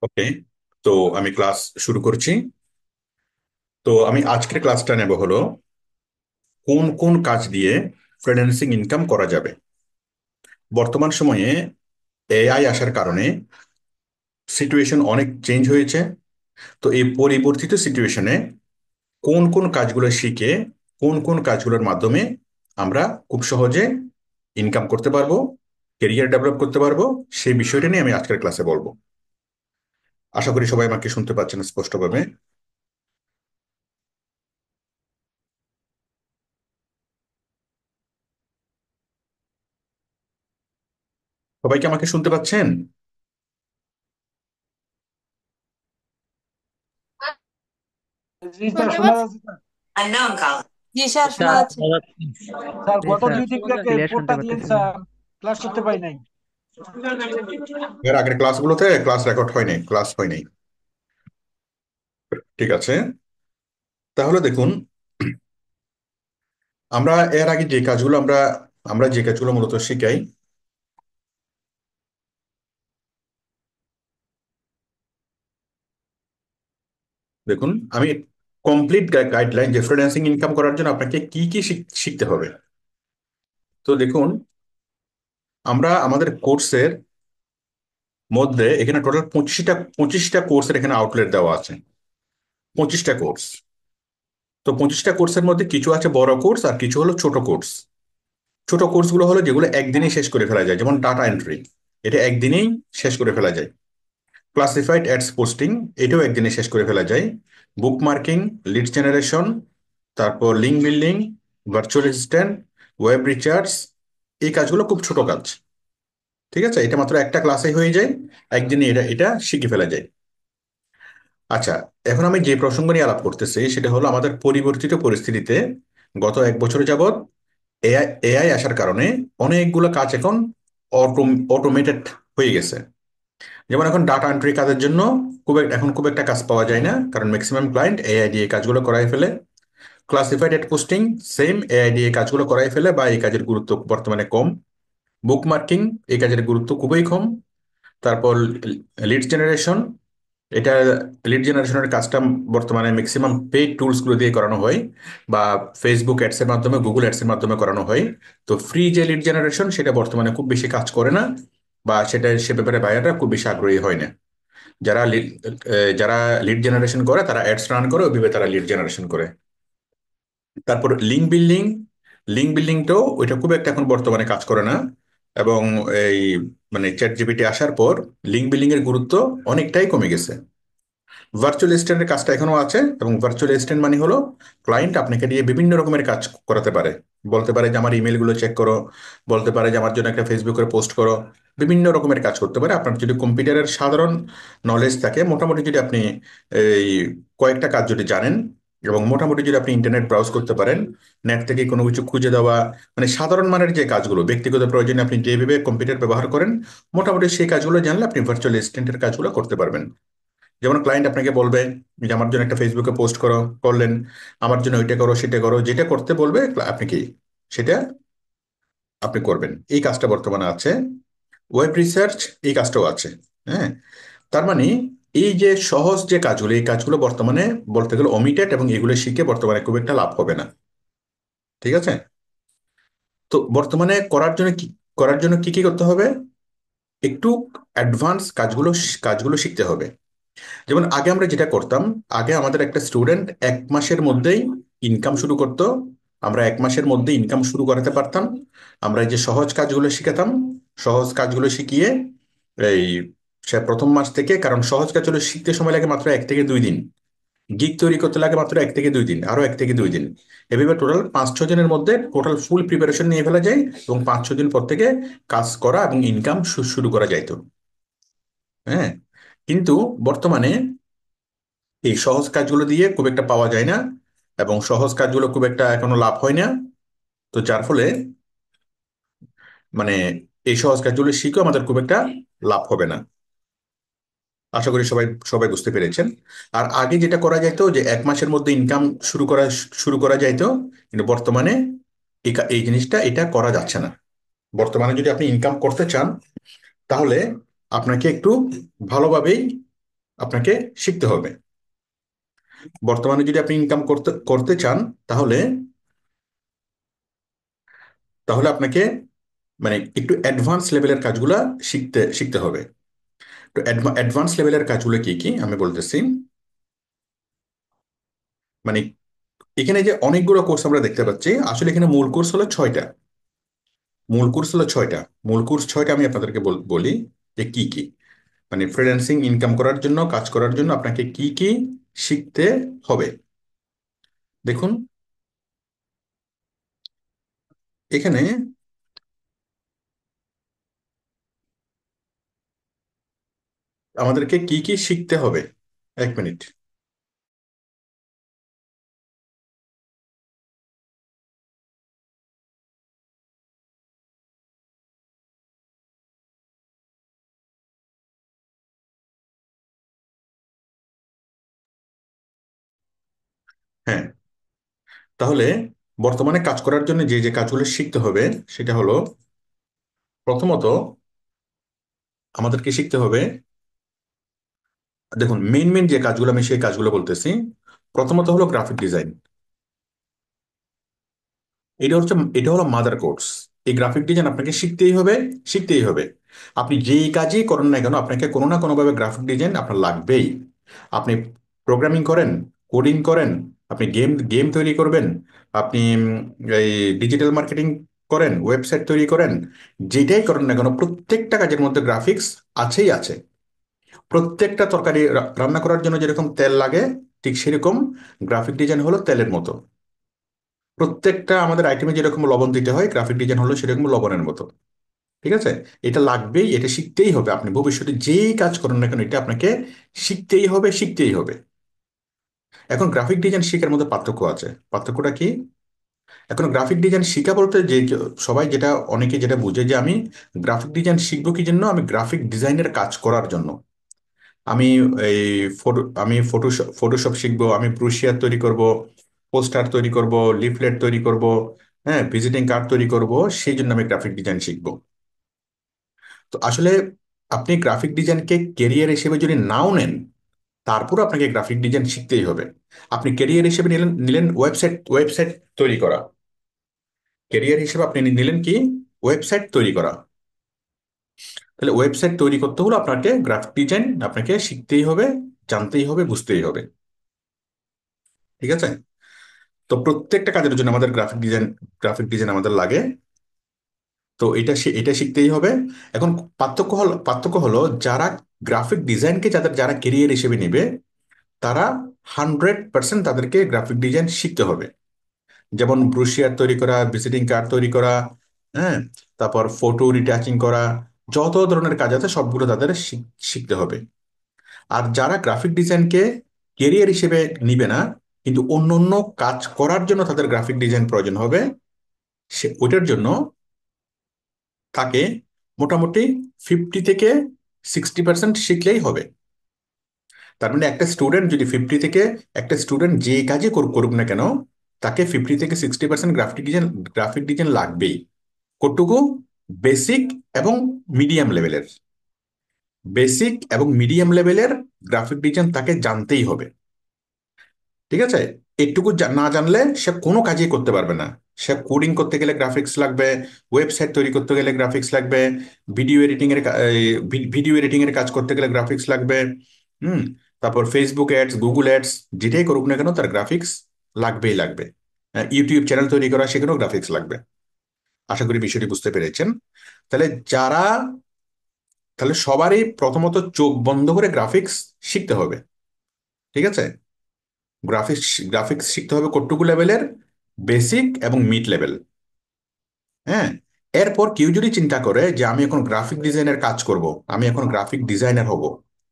ওকে। তো আমি ক্লাস শুরু করছি। তো আমি আজকের ক্লাসটা নেব হলো কোন কোন কাজ দিয়ে ফ্রিল্যান্সিং ইনকাম করা যাবে। বর্তমান সময়ে এআই আসার কারণে সিচুয়েশন অনেক চেঞ্জ হয়েছে। তো এই পরিবর্তিত সিচুয়েশনে কোন কোন কাজগুলো শিখে কোন কোন কাজগুলোর মাধ্যমে আমরা খুব সহজে ইনকাম করতে পারবো, কেরিয়ার ডেভেলপ করতে পারবো, সেই বিষয়টা নিয়ে আমি আজকের ক্লাসে বলবো। আশা করি সবাই আমাকে শুনতে পাচ্ছেন স্পষ্টভাবে। সবাই কি আমাকে শুনতে পাচ্ছেন? জি স্যার, শোনা যাচ্ছে স্যার। জি স্যার, শোনা স্যার যাচ্ছে। শোনা যাচ্ছে। স্যার, জি গত স্যার, 2 দিন থেকে ক্লিয়ার শুনতে কোডটা দিয়েন পাচ্তেছি না। স্যার, ক্লাস করতে পারি নাই। এর আগের ক্লাসগুলোতে ক্লাস রেকর্ড হয়নি, ক্লাস হয়নি। ঠিক আছে, তাহলে দেখুন, আমরা এর আগে যে কাজগুলো আমরা আমরা যে কাজগুলো মূলত শিখাই। দেখুন, আমি কমপ্লিট গাইডলাইন যে ফ্রিল্যান্সিং ইনকাম করার জন্য আপনাকে কি কি শিখতে হবে। তো দেখুন, আমরা আমাদের কোর্সের মধ্যে এখানে টোটাল পঁচিশটা কোর্সের এখানে আউটলেট দেওয়া আছে। 25টা কোর্স। তো 25টা কোর্সের মধ্যে কিছু আছে বড় কোর্স আর কিছু হলো ছোট কোর্স। ছোট কোর্সগুলো হলো যেগুলো একদিনেই শেষ করে ফেলা যায়, যেমন ডাটা এন্ট্রি, এটা একদিনেই শেষ করে ফেলা যায়। ক্লাসিফাইড অ্যাডস পোস্টিং, এটাও একদিনে শেষ করে ফেলা যায়। বুক মার্কিং, লিড জেনারেশন, তারপর link building, virtual assistant, web recharge, এই কাজগুলো খুব ছোট কাজ। ঠিক আছে, এটা মাত্র একটা ক্লাসে হয়ে যায়, একদিনে এটা এটা শিখে ফেলা যায়। আচ্ছা, এখন আমি যে প্রসঙ্গ নিয়ে আলাপ করতেছি সেটা হলো আমাদের পরিবর্তিত পরিস্থিতিতে গত 1 বছর যাবত এআই এআই আসার কারণে অনেকগুলো কাজ এখন অটোমেটেড হয়ে গেছে। যেমন এখন ডাটা এন্ট্রি কাজের জন্য এখন খুব একটা কাজ পাওয়া যায় না, কারণ ম্যাক্সিমাম ক্লায়েন্ট এআই দিয়ে কাজগুলো করাই ফেলে। Classified ad posting, same AI দিয়ে কাজগুলো করাই ফেলে বা এই কাজের গুরুত্ব বর্তমানে কম। বুক মার্কিং, এই কাজের গুরুত্ব খুবই কম। তারপর লিড জেনারেশন, এটা লিড জেনারেশনের কাজটা বর্তমানে ম্যাক্সিমাম পেইড টুলস গুলো দিয়ে করানো হয়, বা ফেসবুক অ্যাডস এর মাধ্যমে, গুগল অ্যাডস এর মাধ্যমে করানো হয়। তো ফ্রি যে লিড জেনারেশন সেটা বর্তমানে খুব বেশি কাজ করে না, বা সেটা সে ব্যাপারে বায়াররা খুব বেশি আগ্রহী হয় না। যারা লিড যারা লিড জেনারেশন করে তারা অ্যাডস রান করে, ওইভাবে তারা লিড জেনারেশন করে। তারপর লিঙ্ক বিল্ডিংটাও ওইটা খুব একটা এখন বর্তমানে কাজ করে না। এবং এই মানে চ্যাট জিপিটি আসার পর লিঙ্ক বিল্ডিং এর গুরুত্ব অনেকটাই কমে গেছে। ভার্চুয়াল অ্যাসিস্ট্যান্টের কাজটা এখনো আছে, এবং ভার্চুয়াল অ্যাসিস্ট্যান্ট মানে হলো ক্লায়েন্ট আপনাকে দিয়ে বিভিন্ন রকমের কাজ করাতে পারে। বলতে পারে যে আমার ইমেল গুলো চেক করো, বলতে পারে যে আমার জন্য একটা ফেসবুকে পোস্ট করো, বিভিন্ন রকমের কাজ করতে পারে। আপনার যদি কম্পিউটারের সাধারণ নলেজ থাকে, মোটামুটি যদি আপনি এই কয়েকটা কাজ যদি জানেন, এবং মোটামুটি যদি আপনি ইন্টারনেট ব্রাউজ করতে পারেন, নেট থেকে কোনো কিছু খুঁজে দেওয়া, মানে সাধারণ মানের যে কাজগুলো ব্যক্তিগত প্রয়োজনে আপনি যেভাবে কম্পিউটার ব্যবহার করেন, মোটামুটি সেই কাজগুলো জানলে আপনি ভার্চুয়াল অ্যাসিস্ট্যান্টের কাজগুলো করতে পারবেন। যেমন ক্লায়েন্ট আপনাকে বলবে যে আমার জন্য একটা ফেসবুকে পোস্ট করো, করলেন, আমার জন্য ওইটা করো সেটা করো, যেটা করতে বলবে আপনি কি সেটা আপনি করবেন। এই কাজটা বর্তমানে আছে। ওয়েব রিসার্চ, এই কাজটাও আছে। হ্যাঁ, তার মানে এই যে সহজ যে কাজগুলো, এই কাজগুলো বর্তমানে বলতে গেলে অমিটেড, এবং এগুলো শিখে বর্তমানে খুব একটা লাভ হবে না। ঠিক আছে, তো বর্তমানে করার জন্য কি কি করতে হবে, একটু অ্যাডভান্স কাজগুলো শিখতে হবে। যেমন আগে আমরা যেটা করতাম, আগে আমাদের একটা স্টুডেন্ট 1 মাসের মধ্যেই ইনকাম শুরু করতো। আমরা 1 মাসের মধ্যে ইনকাম শুরু করাতে পারতাম। আমরা এই যে সহজ কাজগুলো শিখাতাম, সহজ কাজগুলো শিখিয়ে এই সে প্রথম মাস থেকে, কারণ সহজ কাজগুলো শিখতে সময় লাগে মাত্র 1 থেকে 2 দিন, গিগ তৈরি করতে লাগে মাত্র 1 থেকে 2 দিন, আরো 1 থেকে 2 দিন, এভাবে টোটাল 5-6 দিনের মধ্যে টোটাল ফুল প্রিপারেশন নিয়ে ফেলা যায়, এবং 5-6 দিন পর থেকে কাজ করা এবং ইনকাম শুরু করা যাইতো। হ্যাঁ, কিন্তু বর্তমানে এই সহজ কাজগুলো দিয়ে খুব একটা পাওয়া যায় না, এবং সহজ কাজগুলো খুব একটা এখনো লাভ হয় না। তো যার ফলে মানে এই সহজ কাজগুলো শিখেও আমাদের খুব একটা লাভ হবে না। আশা করি সবাই সবাই বুঝতে পেরেছেন। আর আগে যেটা করা যাইতো যে 1 মাসের মধ্যে ইনকাম শুরু করা যাইতো, কিন্তু বর্তমানে এই জিনিসটা এটা করা যাচ্ছে না। বর্তমানে যদি আপনি ইনকাম করতে চান, তাহলে আপনাকে একটু ভালোভাবেই আপনাকে শিখতে হবে। বর্তমানে যদি আপনি ইনকাম করতে করতে চান, তাহলে তাহলে আপনাকে মানে একটু অ্যাডভান্স লেভেলের কাজগুলা শিখতে শিখতে হবে। তো অ্যাডভান্স লেভেলের কাজগুলো কি কি আমি বলতেছি। মানে এখানে যে অনেকগুলো কোর্স আমরা দেখতে পাচ্ছি, আসলে এখানে মূল কোর্স হলো 6টা। মূল কোর্স হলো 6টা। মূল কোর্স 6টা আমি আপনাদেরকে বলি যে কি কি। মানে ফ্রিল্যান্সিং ইনকাম করার জন্য, কাজ করার জন্য আপনাকে কি কি শিখতে হবে। দেখুন এখানে আমাদেরকে কি কি শিখতে হবে। এক মিনিট। হ্যাঁ, তাহলে বর্তমানে কাজ করার জন্য যে যে কাজগুলো শিখতে হবে, সেটা হলো প্রথমত আমাদেরকে শিখতে হবে। দেখুন, মেইন মেইন যে কাজগুলো আমি সেই কাজগুলো বলতেছি। প্রথমত হলো গ্রাফিক ডিজাইন। এটা হলো মাদার কোর্স। এই গ্রাফিক ডিজাইন আপনাকে শিখতেই হবে, শিখতেই হবে। আপনি যেই কাজই করেন না কেন, আপনাকে কোনো না কোনোভাবে গ্রাফিক ডিজাইন আপনার লাগবেই। আপনি প্রোগ্রামিং করেন, কোডিং করেন, আপনি গেম গেম তৈরি করবেন, আপনি এই ডিজিটাল মার্কেটিং করেন, ওয়েবসাইট তৈরি করেন, যেটাই করেন না কেন প্রত্যেকটা কাজের মধ্যে গ্রাফিক্স আছেই আছে। প্রত্যেকটা তরকারি রান্না করার জন্য যেরকম তেল লাগে, ঠিক সেরকম গ্রাফিক ডিজাইন হলো তেলের মতো। প্রত্যেকটা আমাদের আইটেমে যেরকম লবণ দিতে হয়, গ্রাফিক ডিজাইন হলো সেরকম লবণের মতো। ঠিক আছে? এটা লাগবেই, এটা শিখতেই হবে। আপনি ভবিষ্যতে যেই কাজ করেন না কেন, এটা আপনাকে শিখতেই হবে, শিখতেই হবে। এখন গ্রাফিক ডিজাইন শেখার মধ্যে পার্থক্য আছে। পার্থক্যটা কি? এখন গ্রাফিক ডিজাইন শিখা বলতে সবাই যেটা, অনেকে যেটা বুঝে যে আমি গ্রাফিক ডিজাইন শিখবো কি জন্য, আমি গ্রাফিক ডিজাইনের কাজ করার জন্য। আমি এই আমি ফটোশপ ফটোশপ শিখবো, আমি ব্রুশিয়ার তৈরি করব, পোস্টার তৈরি করব, লিফলেট তৈরি করব, হ্যাঁ, ভিজিটিং কার্ড তৈরি করব, সেই জন্য আমি গ্রাফিক ডিজাইন শিখবো। তো আসলে আপনি গ্রাফিক ডিজাইনকে কেরিয়ার হিসেবে যদি নাও নেন, তারপর আপনাকে গ্রাফিক ডিজাইন শিখতেই হবে। আপনি কেরিয়ার হিসেবে নিলেন নিলেন ওয়েবসাইট ওয়েবসাইট তৈরি করা। কেরিয়ার হিসেবে আপনি নিলেন কি? ওয়েবসাইট তৈরি করা। তাহলে ওয়েবসাইট তৈরি করতে হলে আপনাকে গ্রাফিক ডিজাইন আপনাকে শিখতেই হবে, জানতেই হবে, বুঝতেই হবে। ঠিক আছে? তো প্রত্যেকটা কাজের জন্য আমাদের গ্রাফিক ডিজাইন আমাদের লাগে। তো এটা শিখতেই হবে। এখন পার্থক্য হলো যারা গ্রাফিক ডিজাইনকে যারা কেরিয়ার হিসেবে নেবে, তারা 100% তাদেরকে গ্রাফিক ডিজাইন শিখতে হবে। যেমন ব্রুশিয়ার তৈরি করা, ভিজিটিং কার্ড তৈরি করা, হ্যাঁ, তারপর ফটো রিটাচিং করা, যত ধরনের কাজ আছে সবগুলো তাদের শিখতে হবে। আর যারা গ্রাফিক ডিজাইনকে কেরিয়ার হিসেবে নিবে না, কিন্তু অন্য অন্য কাজ করার জন্য তাদের গ্রাফিক ডিজাইন প্রয়োজন হবে, ওইটার জন্য তাকে মোটামুটি 50 থেকে 60% শিখলেই হবে। তার মানে একটা স্টুডেন্ট যে কাজই করুক না কেন, তাকে 50 থেকে 60% গ্রাফিক ডিজাইন লাগবেই। কতটুকু? বেসিক এবং মিডিয়াম লেভেলের বেসিক এবং মিডিয়াম লেভেলের গ্রাফিক ডিজাইন তাকে জানতেই হবে। ঠিক আছে? একটুকু না জানলে সে কোনো কাজই করতে পারবে না। সে কোডিং করতে গেলে গ্রাফিক্স লাগবে, ওয়েবসাইট তৈরি করতে গেলে গ্রাফিক্স লাগবে, ভিডিও এডিটিং এর কাজ করতে গেলে গ্রাফিক্স লাগবে। হুম। তারপর ফেসবুক অ্যাডস, গুগল অ্যাডস, যেটাই করুক না কেন তার গ্রাফিক্স লাগবেই লাগবে। ইউটিউব চ্যানেল তৈরি করা, সেখানেও গ্রাফিক্স লাগবে। আশা করি বিষয়টি বুঝতে পেরেছেন। তাহলে যারা তাহলে সবারই প্রথমত চোখ বন্ধ করে গ্রাফিক্স শিখতে হবে। ঠিক আছে? গ্রাফিক্স শিখতে হবে কতটুকু লেভেলের? বেসিক এবং মিড লেভেল। হ্যাঁ। এরপর কেউ যদি চিন্তা করে যে আমি এখন গ্রাফিক ডিজাইনের কাজ করব, আমি এখন গ্রাফিক ডিজাইনার হব,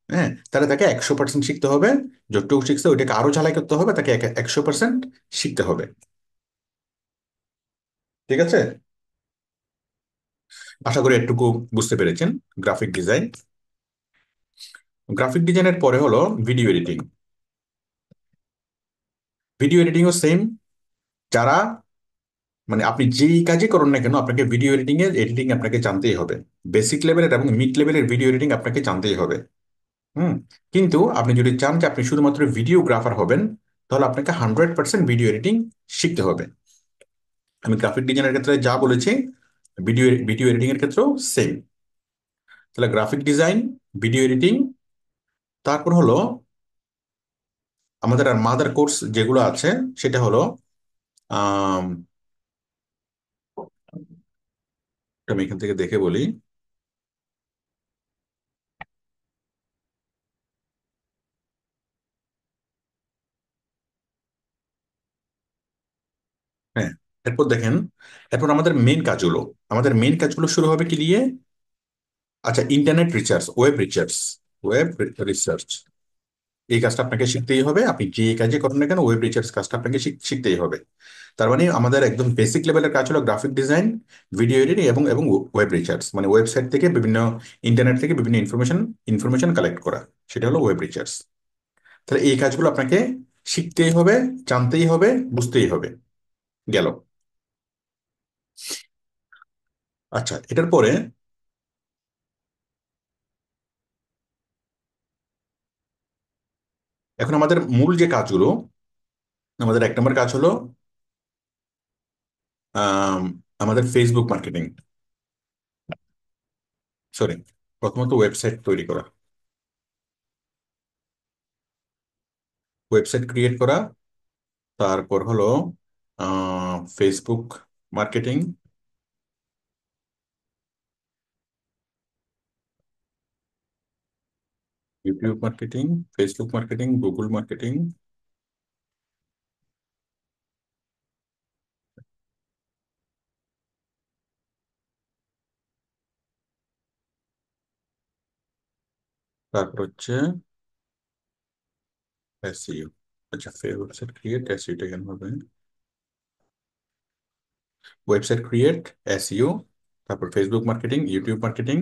হ্যাঁ, তাহলে তাকে 100% শিখতে হবে। যতটুকু শিখছে ওইটাকে আরো ঝালাই করতে হবে, তাকে 100% শিখতে হবে। ঠিক আছে? আশা করি এটুকু বুঝতে পেরেছেন গ্রাফিক ডিজাইন। গ্রাফিক ডিজাইনের পরে হলো ভিডিও এডিটিং। ভিডিও এডিটিংও সেম। যারা মানে আপনি যেই কাজই করুন না কেন, আপনাকে ভিডিও এডিটিং আপনাকে জানতেই হবে। বেসিক লেভেলের এবং মিড লেভেলের ভিডিও এডিটিং আপনাকে জানতেই হবে। হুম। কিন্তু আপনি যদি চান যে আপনি শুধুমাত্র ভিডিওগ্রাফার হবেন, তাহলে আপনাকে 100% ভিডিও এডিটিং শিখতে হবে। আমি গ্রাফিক ডিজাইনের ক্ষেত্রে যা বলেছি, ভিডিও ভিডিও এডিটিং এর ক্ষেত্রেও সেম। তাহলে গ্রাফিক ডিজাইন, ভিডিও এডিটিং, তারপর হলো আমাদের আর মাদার কোর্স যেগুলো আছে, সেটা হলো আম, আমি এখান থেকে দেখে বলি। হ্যাঁ, এরপর দেখেন, এরপর আমাদের মেন কাজগুলো, আমাদের মেন কাজগুলো শুরু হবে কি দিয়ে? আচ্ছা, internet research, web research, web research, এই কাজটা আপনাকে শিখতেই হবে। আপনি যে কাজে করেন না কেন, ওয়েব রিসার্চ কাজটা আপনাকে শিখতেই হবে। তার মানে আমাদের একদম বেসিক লেভেলের কাজ হলো গ্রাফিক ডিজাইন, ভিডিও এডিটিং এবং এবং ওয়েব রিসার্চ, মানে ওয়েবসাইট থেকে বিভিন্ন, ইন্টারনেট থেকে বিভিন্ন ইনফরমেশন ইনফরমেশন কালেক্ট করা, সেটা হলো ওয়েব রিসার্চ। তাহলে এই কাজগুলো আপনাকে শিখতেই হবে, জানতেই হবে, বুঝতেই হবে। গেল। আচ্ছা, এটার পরে এখন আমাদের মূল যে কাজগুলো, আমাদের এক নম্বর কাজ হলো আম, আমাদের ফেসবুক মার্কেটিং, সরি, প্রথমত ওয়েবসাইট তৈরি করা, ওয়েবসাইট ক্রিয়েট করা। তারপর হলো Facebook marketing, YouTube marketing, Facebook marketing, Google marketing, তারপর হচ্ছে এসইও। আচ্ছা, ওয়েবসাইট ক্রিয়েট, এসইওটা কেন হবে? ওয়েবসাইট ক্রিয়েট, এসইও, তারপর Facebook marketing, YouTube marketing,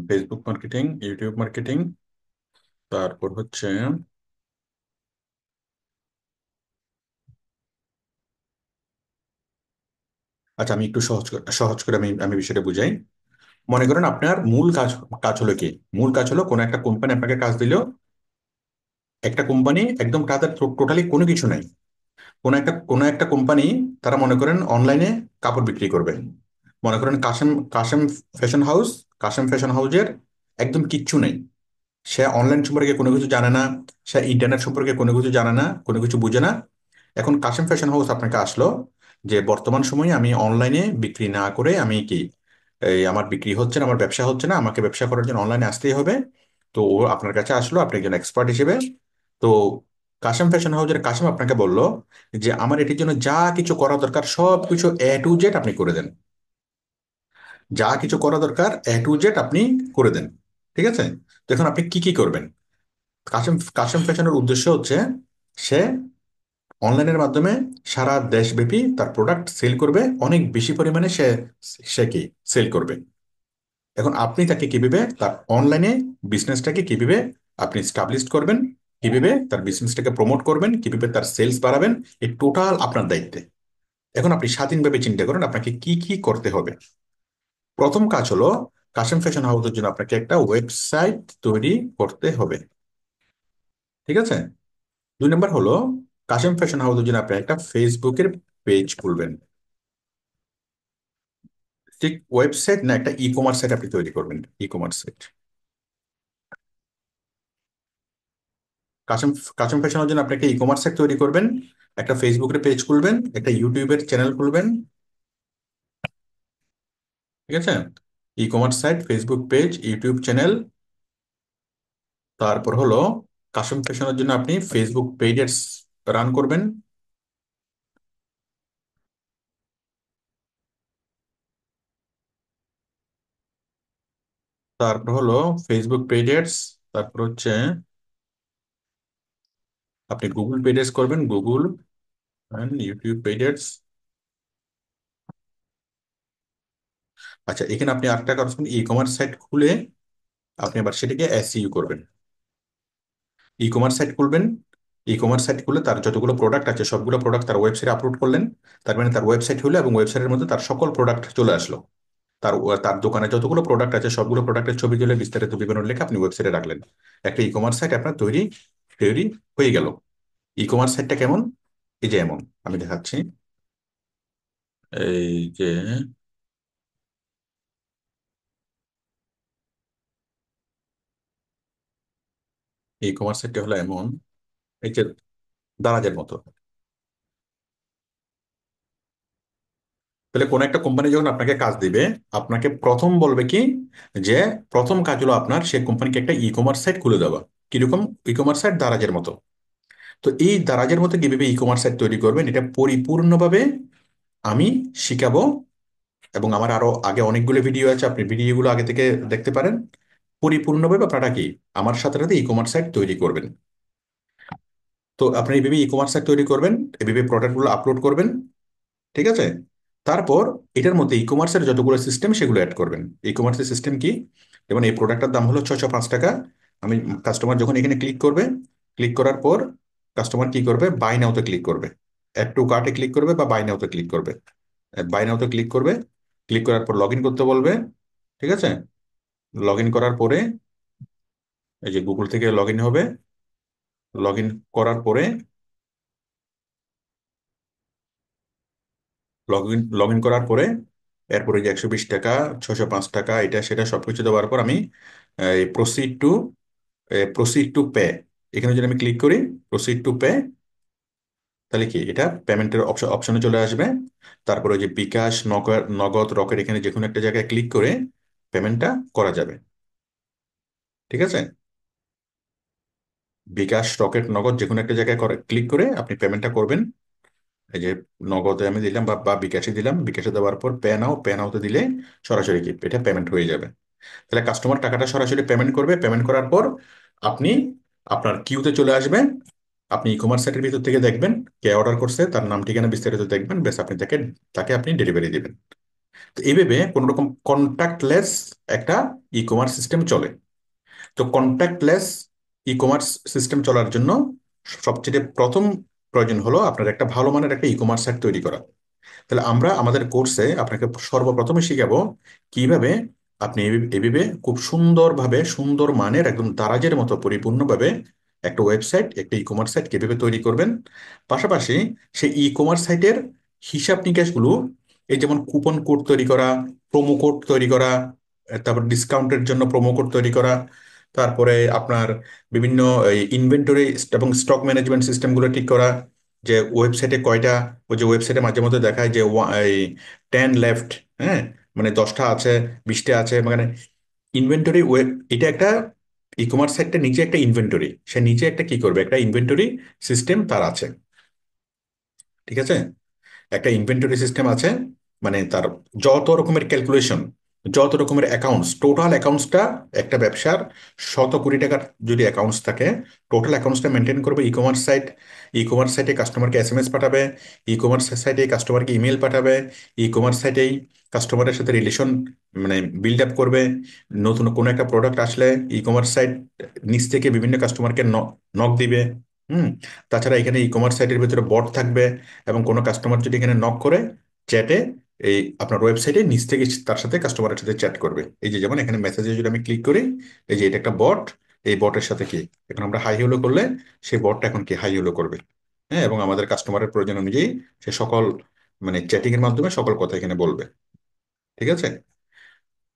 Facebook marketing, YouTube marketing, তারপর হচ্ছে, আচ্ছা আমি একটু সহজ করে আমি আমি বিষয়টা বুঝাই। মনে করেন আপনার মূল কাজ, কাজ হলো কি? মূল কাজ হলো কোনো একটা কোম্পানি আপনাকে কাজ দিল, একটা কোম্পানি একদম তাদের টোটালি কোনো কিছু নাই, কোনো একটা কোম্পানি, তারা মনে করেন অনলাইনে কাপড় বিক্রি করবে। মনে করেন Kashem Kashem fashion house, Kashem fashion হাউসের একদম কিচ্ছু নেই, সে অনলাইন সম্পর্কে কোনো কিছু জানে না, সে ইন্টারনেট সম্পর্কে কোনো কিছু জানে না, কোনো কিছু বুঝে না। এখন কাশেম ফ্যাশন হাউস আপনাকে আসলো যে বর্তমান সময়ে আমি অনলাইনে বিক্রি না করে আমি কি, এই আমার বিক্রি হচ্ছে না, আমার ব্যবসা হচ্ছে না, আমাকে ব্যবসা করার জন্য অনলাইনে আসতেই হবে। তো ও আপনার কাছে আসলো, আপনি একজন এক্সপার্ট হিসেবে। তো কাশেম ফ্যাশন হাউসের কাশেম আপনাকে বলল যে আমার এটির জন্য যা কিছু করা দরকার সব কিছু A to Z আপনি করে দেন, যা কিছু করা দরকার A to Z আপনি করে দেন। ঠিক আছে? তো এখন আপনি কি কি করবেন? কাশেম কাশেম ফ্যাশনের উদ্দেশ্য হচ্ছে সে অনলাইনের মাধ্যমে সারা দেশব্যাপী তার প্রোডাক্ট সেল করবে, অনেক বেশি পরিমাণে সে সে কি সেল করবে। এখন আপনি তাকে কিভাবে তার অনলাইনে বিজনেসটাকে কিভাবে আপনি স্টাবলিশ করবেন, কিভাবে তার বিজনেসটাকে প্রমোট করবেন, কিভাবে তার সেলস বাড়াবেন, এই টোটাল আপনার দায়িত্বে। এখন আপনি স্বাধীনভাবে চিন্তা করেন আপনাকে কি কি করতে হবে। প্রথম কাজ হলো কাশেম ফ্যাশন হাউসের জন্য আপনাকে একটা ওয়েবসাইট তৈরি করতে হবে। ঠিক আছে? 2 নম্বর হলো কাশেম ফ্যাশন হাউসের জন্য আপনি একটা ফেসবুকের পেজ খুলবেন। ঠিক ওয়েবসাইট না, একটা ই কমার্স সাইট আপনি তৈরি করবেন, e commerce site. Kashem Kashem fashion হাউসের জন্য আপনি একটা ই কমার্স সাইট তৈরি করবেন, একটা ফেসবুকের পেজ খুলবেন, একটা ইউটিউবের চ্যানেল খুলবেন। ঠিক আছে? E commerce site, Facebook page, YouTube channel. তারপর হলো কাশেম ফ্যাশনের জন্য আপনি ফেসবুক পেজের রান করবেন। তারপর হলো ফেসবুক পেজেস, তারপর হচ্ছে আপনি গুগল পেজেস করবেন, গুগল অ্যান্ড ইউটিউব পেজেস। আচ্ছা, এখানে আপনি আরেকটা কাজ করুন, ই কমার্স সাইট খুলে আপনি আবার সেটাকে এসইও করবেন। ই কমার্স সাইট খুলবেন, ই কমার্স সাইট খুলে তার যতগুলো প্রোডাক্ট আছে সবগুলো প্রোডাক্ট তার ওয়েবসাইটে আপলোড করলেন। তার মানে তার ওয়েবসাইট হলো এবং ওয়েবসাইটের মধ্যে তার সকল প্রোডাক্ট চলে আসলো। তার তার দোকানে যতগুলো প্রোডাক্ট আছে সবগুলো প্রোডাক্টের ছবি তুলে বিস্তারিত বিবরণ লিখে আপনি ওয়েবসাইটে রাখলেন। একটা ই কমার্স সাইট আপনার তৈরি তৈরি হয়ে গেল। ই কমার্স সাইটটা কেমন? এই যে এমন, আমি দেখাচ্ছি। এই যে ই কমার্স সাইটটা হলো এমন, এই যে দারাজের মতো। তাহলে কোন একটা কোম্পানি যখন আপনাকে কাজ দিবে, আপনাকে প্রথম বলবে কি, যে প্রথম কাজ হলো আপনার সেই কোম্পানিকে একটা ই কমার্স সাইট খুলে দেওয়া। কিরকম? ই কমার্স সাইট দারাজের মতো। তো এই দারাজের মতো কিভাবে ই কমার্স সাইট তৈরি করবেন এটা পরিপূর্ণভাবে আমি শিখাবো। এবং আমার আরো আগে অনেকগুলো ভিডিও আছে, আপনি ভিডিওগুলো আগে থেকে দেখতে পারেন। পরিপূর্ণভাবে আপনারা কি আমার সাথে সাথে ই কমার্স সাইট তৈরি করবেন। তো আপনি এইভাবে ই কমার্স সাইট তৈরি করবেন, এইভাবে প্রোডাক্টগুলো আপলোড করবেন। ঠিক আছে? তারপর এটার মধ্যে ই কমার্সের যতগুলো সিস্টেম সেগুলো অ্যাড করবেন। ই কমার্সের সিস্টেম কি? যেমন এই প্রোডাক্টের দাম হলো 605 টাকা। আমি কাস্টমার যখন এখানে ক্লিক করবে, ক্লিক করার পর কাস্টমার কি করবে? বাই নাওতে ক্লিক করবে, অ্যাড টু কার্টে ক্লিক করবে বা বাই নাওতে ক্লিক করবে। বাই নাওতে ক্লিক করবে, ক্লিক করার পর লগ ইন করতে বলবে। ঠিক আছে? লগ ইন করার পরে এই যে গুগল থেকে লগ ইন হবে। লগ ইন করার পরে লগ ইন করার পরে এরপরে যে 120 টাকা, 605 টাকা, এটা সেটা সবকিছু দেওয়ার পর আমি proceed to proceed to pay, এখানে যদি আমি ক্লিক করি প্রসিড টু পে, তাহলে কি এটা পেমেন্টের অপশনে চলে আসবে। তারপরে ওই যে বিকাশ, নগদ, নগদ, রকেট, এখানে যে কোনো একটা জায়গায় ক্লিক করে পেমেন্টটা করা যাবে। ঠিক আছে? বিকাশ, রকেট, নগদ যে কোনো একটা জায়গায় ক্লিক করে আপনি পেমেন্টটা করবেন। এই যে নগদে আমি দিলাম বা বিকাশে দিলাম, বিকাশে দেওয়ার পর পে নাও, পে নাওতে দিলে সরাসরি কি এটা পেমেন্ট হয়ে যাবে। তাহলে কাস্টমার টাকাটা সরাসরি পেমেন্ট করবে। পেমেন্ট করার পর আপনি আপনার কিউতে চলে আসবে। আপনি ই কমার্স সাইটের ভিতর থেকে দেখবেন কে অর্ডার করছে, তার নাম ঠিকানা বিস্তারিত দেখবেন, বেশ আপনি তাকে তাকে আপনি ডেলিভারি দিবেন। তো এইভাবে কোনো রকম কন্ট্যাক্টলেস একটা ই কমার্স সিস্টেম চলে। তো কন্ট্যাক্টলেস ই কমার্স সিস্টেম চলার জন্য সবচেয়ে প্রথম প্রয়োজন হলো আপনার একটা ভালো মানের একটা ই কমার্স সাইট তৈরি করা। তাহলে আমরা আমাদের কোর্সে আপনাকে সর্বপ্রথমে শিখাবো কিভাবে আপনি এভাবে খুব সুন্দরভাবে, সুন্দর মানের একদম দারাজের মতো পরিপূর্ণভাবে একটা ওয়েবসাইট, একটা ই কমার্স সাইট কিভাবে তৈরি করবেন। পাশাপাশি সেই ই কমার্স সাইটের হিসাব নিকাশগুলো, এই যেমন কুপন কোড তৈরি করা, প্রোমো কোড তৈরি করা, তারপর ডিসকাউন্টের জন্য প্রোমো কোড তৈরি করা, তারপরে আপনার বিভিন্ন ইনভেন্টরি এবং স্টক ম্যানেজমেন্ট সিস্টেমগুলো ঠিক করা। যে ওয়েবসাইটে কয়টা, ওই যে ওয়েবসাইটে মাঝে মধ্যে দেখায় যে এই 10 লেফট, হ্যাঁ, মানে 10টা আছে, 20টা আছে, মানে ইনভেন্টরি ওয়েব, এটা একটা ই কমার্স সাইটটা নিচে একটা ইনভেন্টরি, সে নিচে একটা কি করবে, একটা ইনভেন্টরি সিস্টেম তার আছে। ঠিক আছে? একটা ইনভেন্টরি সিস্টেম আছে, মানে তার যত রকমের ক্যালকুলেশন, যত রকমের অ্যাকাউন্টস, টোটাল অ্যাকাউন্টসটা, একটা ব্যবসার শত কোটি টাকার যদি অ্যাকাউন্টস থাকে, টোটাল অ্যাকাউন্টসটা মেনটেন করবে e commerce site. E commerce সাইটে কাস্টমারকে এসএমএস পাঠাবে, ই কমার্স সাইটে কাস্টমারকে ইমেল পাঠাবে, ই কমার্স সাইটেই কাস্টমারের সাথে রিলেশন মানে বিল্ড আপ করবে। নতুন কোনো একটা প্রোডাক্ট আসলে ই কমার্স সাইট নিচ থেকে বিভিন্ন কাস্টমারকে নক দিবে। হুম। তাছাড়া এখানে ই কমার্স সাইটের ভিতরে বট থাকবে, এবং কোনো কাস্টমার যদি এখানে নক করে চ্যাটে, এই আপনার ওয়েবসাইটে নিচ থেকে তার সাথে কাস্টমারের সাথে চ্যাট করবে। এই যে যেমন এখানে মেসেজে যদি আমি ক্লিক করি, এই যে এটা একটা বট, এই বটের সাথে কি এখন আমরা হাই হ্যালো করলে সেই বটটা এখন কি হাই হ্যালো করবে। হ্যাঁ, এবং আমাদের কাস্টমারের প্রয়োজন অনুযায়ী সে সকল মানে চ্যাটিং এর মাধ্যমে সকল কথা এখানে বলবে। ঠিক আছে?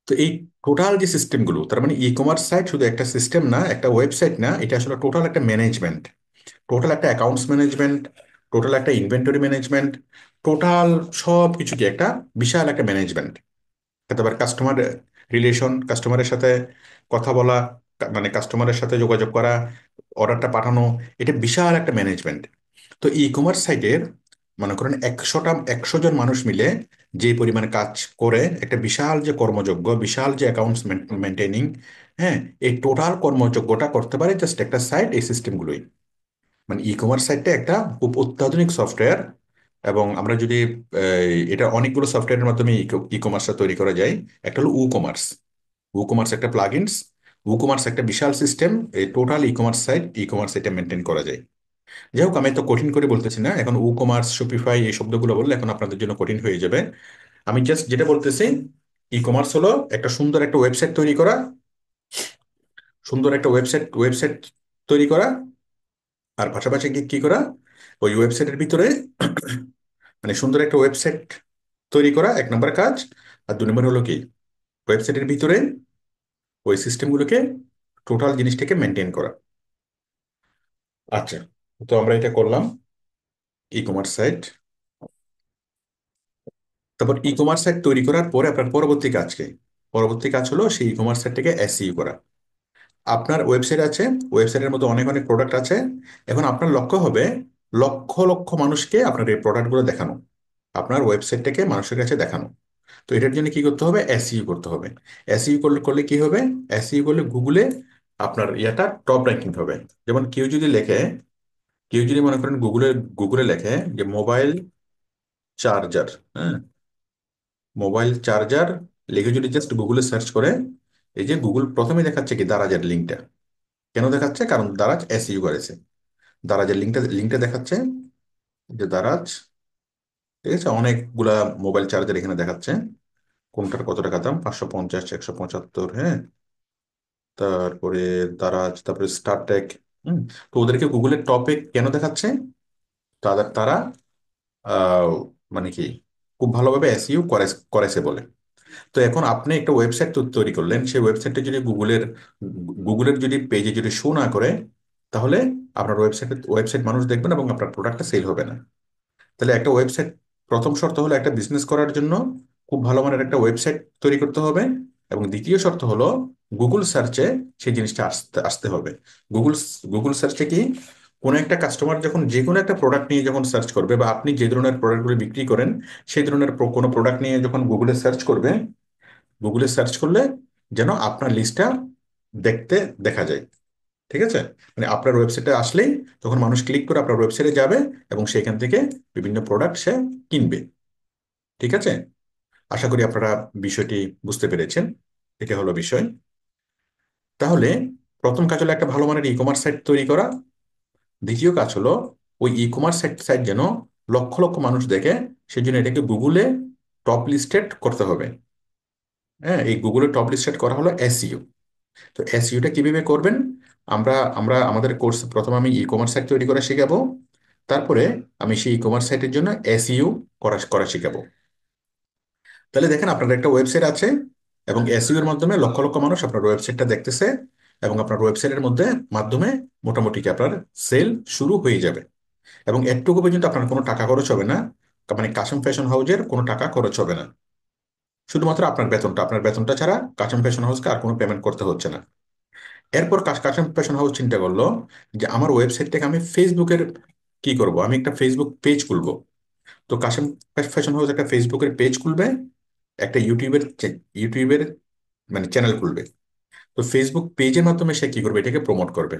তো এই টোটাল যে সিস্টেমগুলো, তার মানে ই কমার্স সাইট শুধু একটা সিস্টেম না, একটা ওয়েবসাইট না, এটা আসলে টোটাল একটা ম্যানেজমেন্ট, টোটাল একটা অ্যাকাউন্টস ম্যানেজমেন্ট, টোটাল একটা ইনভেন্টরি ম্যানেজমেন্ট, টোটাল সব কিছু কি একটা বিশাল একটা ম্যানেজমেন্ট। তারপর কাস্টমার রিলেশন, কাস্টমারের সাথে কথা বলা, মানে কাস্টমারের সাথে যোগাযোগ করা, অর্ডারটা পাঠানো, এটা বিশাল একটা ম্যানেজমেন্ট। তো ই কমার্স সাইটের মনে করেন 100 জন মানুষ মিলে যে পরিমাণে কাজ করে, একটা বিশাল যে কর্মযোগ্য, বিশাল যে অ্যাকাউন্টস মেনটেনিং, হ্যাঁ, এই টোটাল কর্মযোগ্যটা করতে পারে জাস্ট একটা সাইট, এই সিস্টেমগুলোই। মানে ই কমার্স সাইটটা একটা খুব অত্যাধুনিক সফটওয়্যার। এবং আমরা যদি এটা অনেকগুলো সফটওয়্যারের মাধ্যমে ই কমার্সটা তৈরি করা যায়। একটা হলো উ কমার্স, উ কমার্স একটা প্লাগইনস, উ কমার্স একটা বিশাল সিস্টেম, এই total e commerce site, e commerce এটা মেনটেন করা যায়। যাই হোক, আমি তো কঠিন করে বলতেছি না, এখন ই কমার্স, শপিফাই এই শব্দগুলো বললে এখন আপনাদের জন্য কঠিন হয়ে যাবে। আমি জাস্ট যেটা বলতেছি, ই কমার্স হলো একটা সুন্দর একটা ওয়েবসাইট তৈরি করা, সুন্দর একটা ওয়েবসাইট ওয়েবসাইট তৈরি করা, আর পাশাপাশি কি কি করা, ওই ওয়েবসাইটের ভিতরে মানে সুন্দর একটা ওয়েবসাইট তৈরি করা এক নম্বর কাজ। আর 2 নম্বর হলো কি, ওয়েবসাইটের ভিতরে ওই সিস্টেমগুলোকে, টোটাল জিনিসটাকে মেনটেন করা। আচ্ছা, তো আমরা এটা করলাম, ই কমার্স সাইট। তারপর ই কমার্স সাইট তৈরি করার পরে আপনার পরবর্তী কাজ কি? পরবর্তী কাজ হলো সেই ই কমার্স সাইটটাকে এসইও করা। আপনার ওয়েবসাইট আছে, ওয়েবসাইটের মধ্যে অনেক অনেক প্রোডাক্ট আছে। এখন আপনার লক্ষ্য হবে লক্ষ লক্ষ মানুষকে আপনার এই প্রোডাক্টগুলো দেখানো, আপনার ওয়েবসাইটটাকে মানুষের কাছে দেখানো। তো এটার জন্য কি করতে হবে? এসইও করতে হবে। এসইও করলে করলে কি হবে? এসইও করলে গুগলে আপনার ইয়াটা টপ র্যাঙ্কিং হবে। যেমন কেউ যদি মনে করেন গুগলে গুগলে লেখে যে মোবাইল চার্জার, হ্যাঁ, মোবাইল চার্জার লিখে যদি জাস্ট গুগলে সার্চ করে, এই যে গুগল প্রথমে দেখাচ্ছে কি দারাজের লিঙ্কটা। কেন দেখাচ্ছে? কারণ দারাজ এসইও করেছে। দারাজের লিঙ্কটা দেখাচ্ছে, যে দারাজ, ঠিক আছে, অনেকগুলা মোবাইল চার্জার এখানে দেখাচ্ছে, কোনটার কত টাকা দাম, 550, 175, হ্যাঁ। তারপরে দারাজ, তারপরে স্টারটেক। হুম। তো ওদেরকে গুগলের টপে কেন দেখাচ্ছে? তারা আহ, মানে কি, খুব ভালোভাবে এসইও করেছে বলে। তো এখন আপনি একটা ওয়েবসাইট তৈরি করলেন, সেই ওয়েবসাইটটা যদি গুগলের যদি পেজে যদি শো না করে, তাহলে আপনার ওয়েবসাইট মানুষ দেখবেন এবং আপনার প্রোডাক্টটা সেল হবে না। তাহলে একটা ওয়েবসাইট, প্রথম শর্ত হলো একটা বিজনেস করার জন্য খুব ভালো মানের একটা ওয়েবসাইট তৈরি করতে হবে। এবং দ্বিতীয় শর্ত হলো গুগল সার্চে সেই জিনিসটা আসতে আসতে হবে। গুগল গুগল সার্চে কি, কোনো একটা কাস্টমার যখন যে কোনো একটা প্রোডাক্ট নিয়ে যখন সার্চ করবে, বা আপনি যে ধরনের প্রোডাক্টগুলো বিক্রি করেন সেই ধরনের কোনো প্রোডাক্ট নিয়ে যখন গুগলে সার্চ করবে, গুগলে সার্চ করলে যেন আপনার লিস্টটা দেখতে দেখা যায়। ঠিক আছে? মানে আপনার ওয়েবসাইটে আসলেই তখন মানুষ ক্লিক করে আপনার ওয়েবসাইটে যাবে এবং সেখান থেকে বিভিন্ন প্রোডাক্ট সে কিনবে। ঠিক আছে? আশা করি আপনারা বিষয়টি বুঝতে পেরেছেন। এটা হলো বিষয়। তাহলে প্রথম কাজ হলো একটা ভালো মানের ই কমার্স সাইট তৈরি করা। দ্বিতীয় কাজ হলো ওই ই কমার্স সাইট সাইট যেন লক্ষ লক্ষ মানুষ দেখে, সেই জন্য এটাকে গুগলে টপ লিস্টেড করতে হবে। হ্যাঁ, এই গুগলে টপ লিস্টেড করা হলো এসইও। তো এসইওটা কিভাবে করবেন? আমরা আমরা আমাদের কোর্স প্রথমে আমি ই কমার্স সাইট তৈরি করা শেখাবো। তারপরে আমি সেই ই কমার্স সাইটের জন্য এসইও করা করা শেখাবো। তাহলে দেখেন, আপনার একটা ওয়েবসাইট আছে এবং এসইও এর মাধ্যমে লক্ষ লক্ষ মানুষ আপনার ওয়েবসাইটটা দেখতেছে, এবং আপনার ওয়েবসাইটের মধ্যে মাধ্যমে মোটামুটি কি আপনার সেল শুরু হয়ে যাবে। এবং এটুকু পর্যন্ত আপনার কোনো টাকা খরচ হবে না, মানে কাশিম ফ্যাশন হাউজের কোনো টাকা খরচ হবে না। শুধুমাত্র আপনার বেতনটা ছাড়া কাশিম ফ্যাশন হাউসকে আর কোনো পেমেন্ট করতে হচ্ছে না। এরপর কাশিম ফ্যাশন হাউস চিন্তা করলো যে আমার ওয়েবসাইটটাকে আমি ফেসবুকের কি করব, আমি একটা ফেসবুক পেজ খুলবো। তো কাশিম ফ্যাশন হাউস একটা ফেসবুকের পেজ খুলবে, একটা ইউটিউবের মানে চ্যানেল খুলবে। তো ফেসবুক পেজের মাধ্যমে সে কি করবে, এটাকে প্রমোট করবে।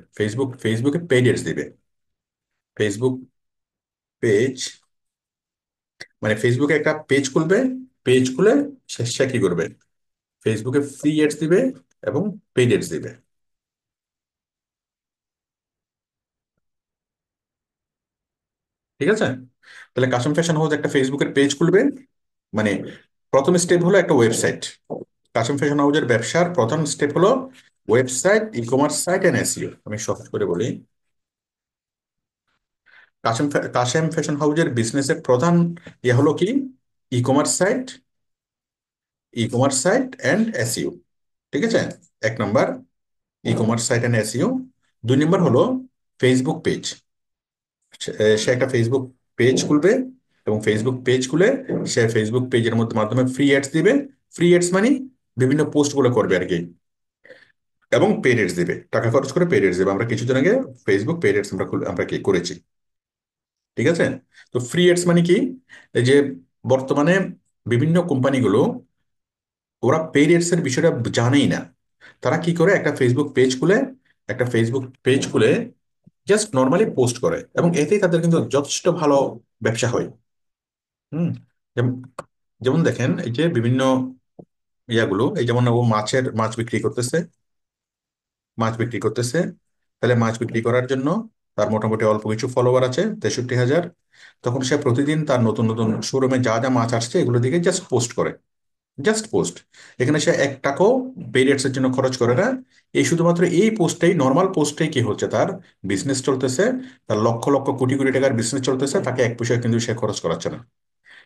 ফেসবুকে পেড এডস দিবে। ফেসবুক পেজ, মানে ফেসবুকে একটা পেজ খুলবে, পেজ খুলে সে কি করবে, ফেসবুকে ফ্রি এডস দিবে এবং পেড এডস দিবে। ঠিক আছে? তাহলে কাশিম ফ্যাশন হাউস একটা ফেসবুকের পেজ খুলবে, মানে প্রথম স্টেপ হলো একটা ওয়েবসাইট। কাশিম ফ্যাশন হাউসের ব্যবসার প্রথম স্টেপ হলো website, e commerce site and SEO. আমি সহজ করে বলি, কাশিম ফ্যাশন হাউসের বিজনেসের প্রধান ইয়ে হলো কি, e commerce site, e commerce site and SEO. ঠিক আছে? এক নম্বর e commerce site and SEO. 2 নম্বর হলো ফেসবুক পেজ। সে একটা ফেসবুক পেজ খুলবে এবং ফেসবুক পেজ খুলে সে ফেসবুক পেজের মধ্যে মাধ্যমে ফ্রি অ্যাডস দিবে। ফ্রি অ্যাডস মানে বিভিন্ন পোস্ট গুলো করবে আর কি, এবং পেড এডস দিবে, টাকা খরচ করে পেড এডস দিবে। আমরা কিছুদিন আগে ফেসবুক পেড এডস আমরা কি করেছি। ঠিক আছে? তো ফ্রি এডস মানে কি, এই যে বর্তমানে বিভিন্ন কোম্পানিগুলো, ওরা পেড এডস এর বিষয়টা জানেই না। তারা কি করে, একটা ফেসবুক পেজ খুলে জাস্ট নর্মালি পোস্ট করে, এবং এতেই তাদের কিন্তু যথেষ্ট ভালো ব্যবসা হয়। হুম। যেমন যেমন দেখেন, এই যে বিভিন্ন ইয়াগুলো, এই যেমন ও মাছ বিক্রি করতেছে, মাছ বিক্রি করতেছে। তাহলে মাছ বিক্রি করার জন্য তার মোটামুটি অল্প কিছু ফলোয়ার আছে, 63,000। তখন সে প্রতিদিন তার নতুন নতুন শোরুমে যা যা মাছ আসছে এগুলো দিকে জাস্ট পোস্ট করে, জাস্ট পোস্ট। এখানে সে 1 টাকাও পেইড এর জন্য খরচ করে না। এই শুধুমাত্র এই পোস্টটাই, নর্মাল পোস্টটাই কি হচ্ছে, তার বিজনেস চলতেছে, তার লক্ষ লক্ষ কোটি কোটি টাকার বিজনেস চলতেছে, তাকে 1 পয়সা কিন্তু সে খরচ করাচ্ছে না।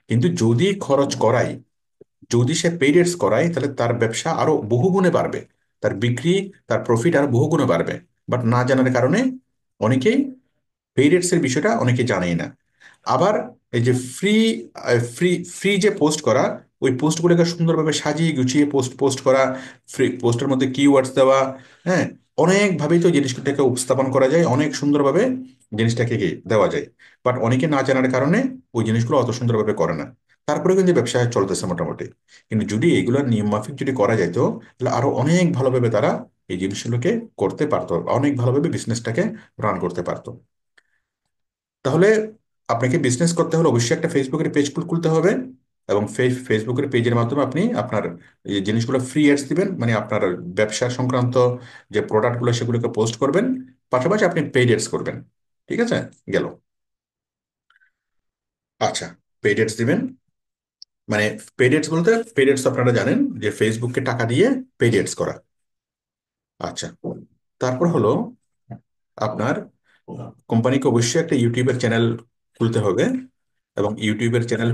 কিন্তু যদি খরচ করাই, যদি সে পেইড এডস করায়, তাহলে তার ব্যবসা আরো বহুগুণে বাড়বে, তার বিক্রি, তার প্রফিট আরো বহুগুণে বাড়বে। বাট না জানার কারণে অনেকেই পেইড এডস এর বিষয়টা অনেকে জানেই না। আবার এই যে ফ্রি ফ্রি ফ্রি যে পোস্ট করা, ওই পোস্টগুলোকে সুন্দরভাবে সাজিয়ে গুছিয়ে পোস্ট পোস্ট করা, ফ্রি পোস্টের মধ্যে কিওয়ার্ডস দেওয়া, হ্যাঁ, অনেকভাবেই তো জিনিসটাকে উপস্থাপন করা যায়, অনেক সুন্দরভাবে জিনিসটাকে কি দেওয়া যায়। বাট অনেকে না জানার কারণে ওই জিনিসগুলো অত সুন্দরভাবে করে না। তারপরে কিন্তু ব্যবসা চলতেছে মোটামুটি। কিন্তু যদি এগুলো নিয়ম মাফিক যদি করা যেত, তাহলে আরো অনেক ভালোভাবে তারা এই জিনিসগুলোকে করতে পারতো, অনেক ভালোভাবে বিজনেসটাকে রান করতে পারতো। তাহলে আপনাকে বিজনেস করতে হলে অবশ্যই একটা ফেসবুকের পেজ খুলতে হবে, এবং ফেসবুকের পেজের মাধ্যমে আপনি আপনার এই জিনিসগুলো ফ্রি অ্যাডস দিবেন, মানে আপনার ব্যবসা সংক্রান্ত যে প্রোডাক্টগুলো সেগুলোকে পোস্ট করবেন, পাশাপাশি আপনি পেইড অ্যাডস করবেন। ঠিক আছে, গেল। আচ্ছা, পেইড অ্যাডস দিবেন মানে, পেইড অ্যাডস বলতে, পেইড অ্যাডস আপনারা জানেন যে ফেসবুককে টাকা দিয়ে পেইড অ্যাডস করা। আচ্ছা, তারপর হলো আপনার কোম্পানিকে অবশ্যই একটা ইউটিউবের চ্যানেল খুলতে হবে, এবং ইউটিউবের চ্যানেল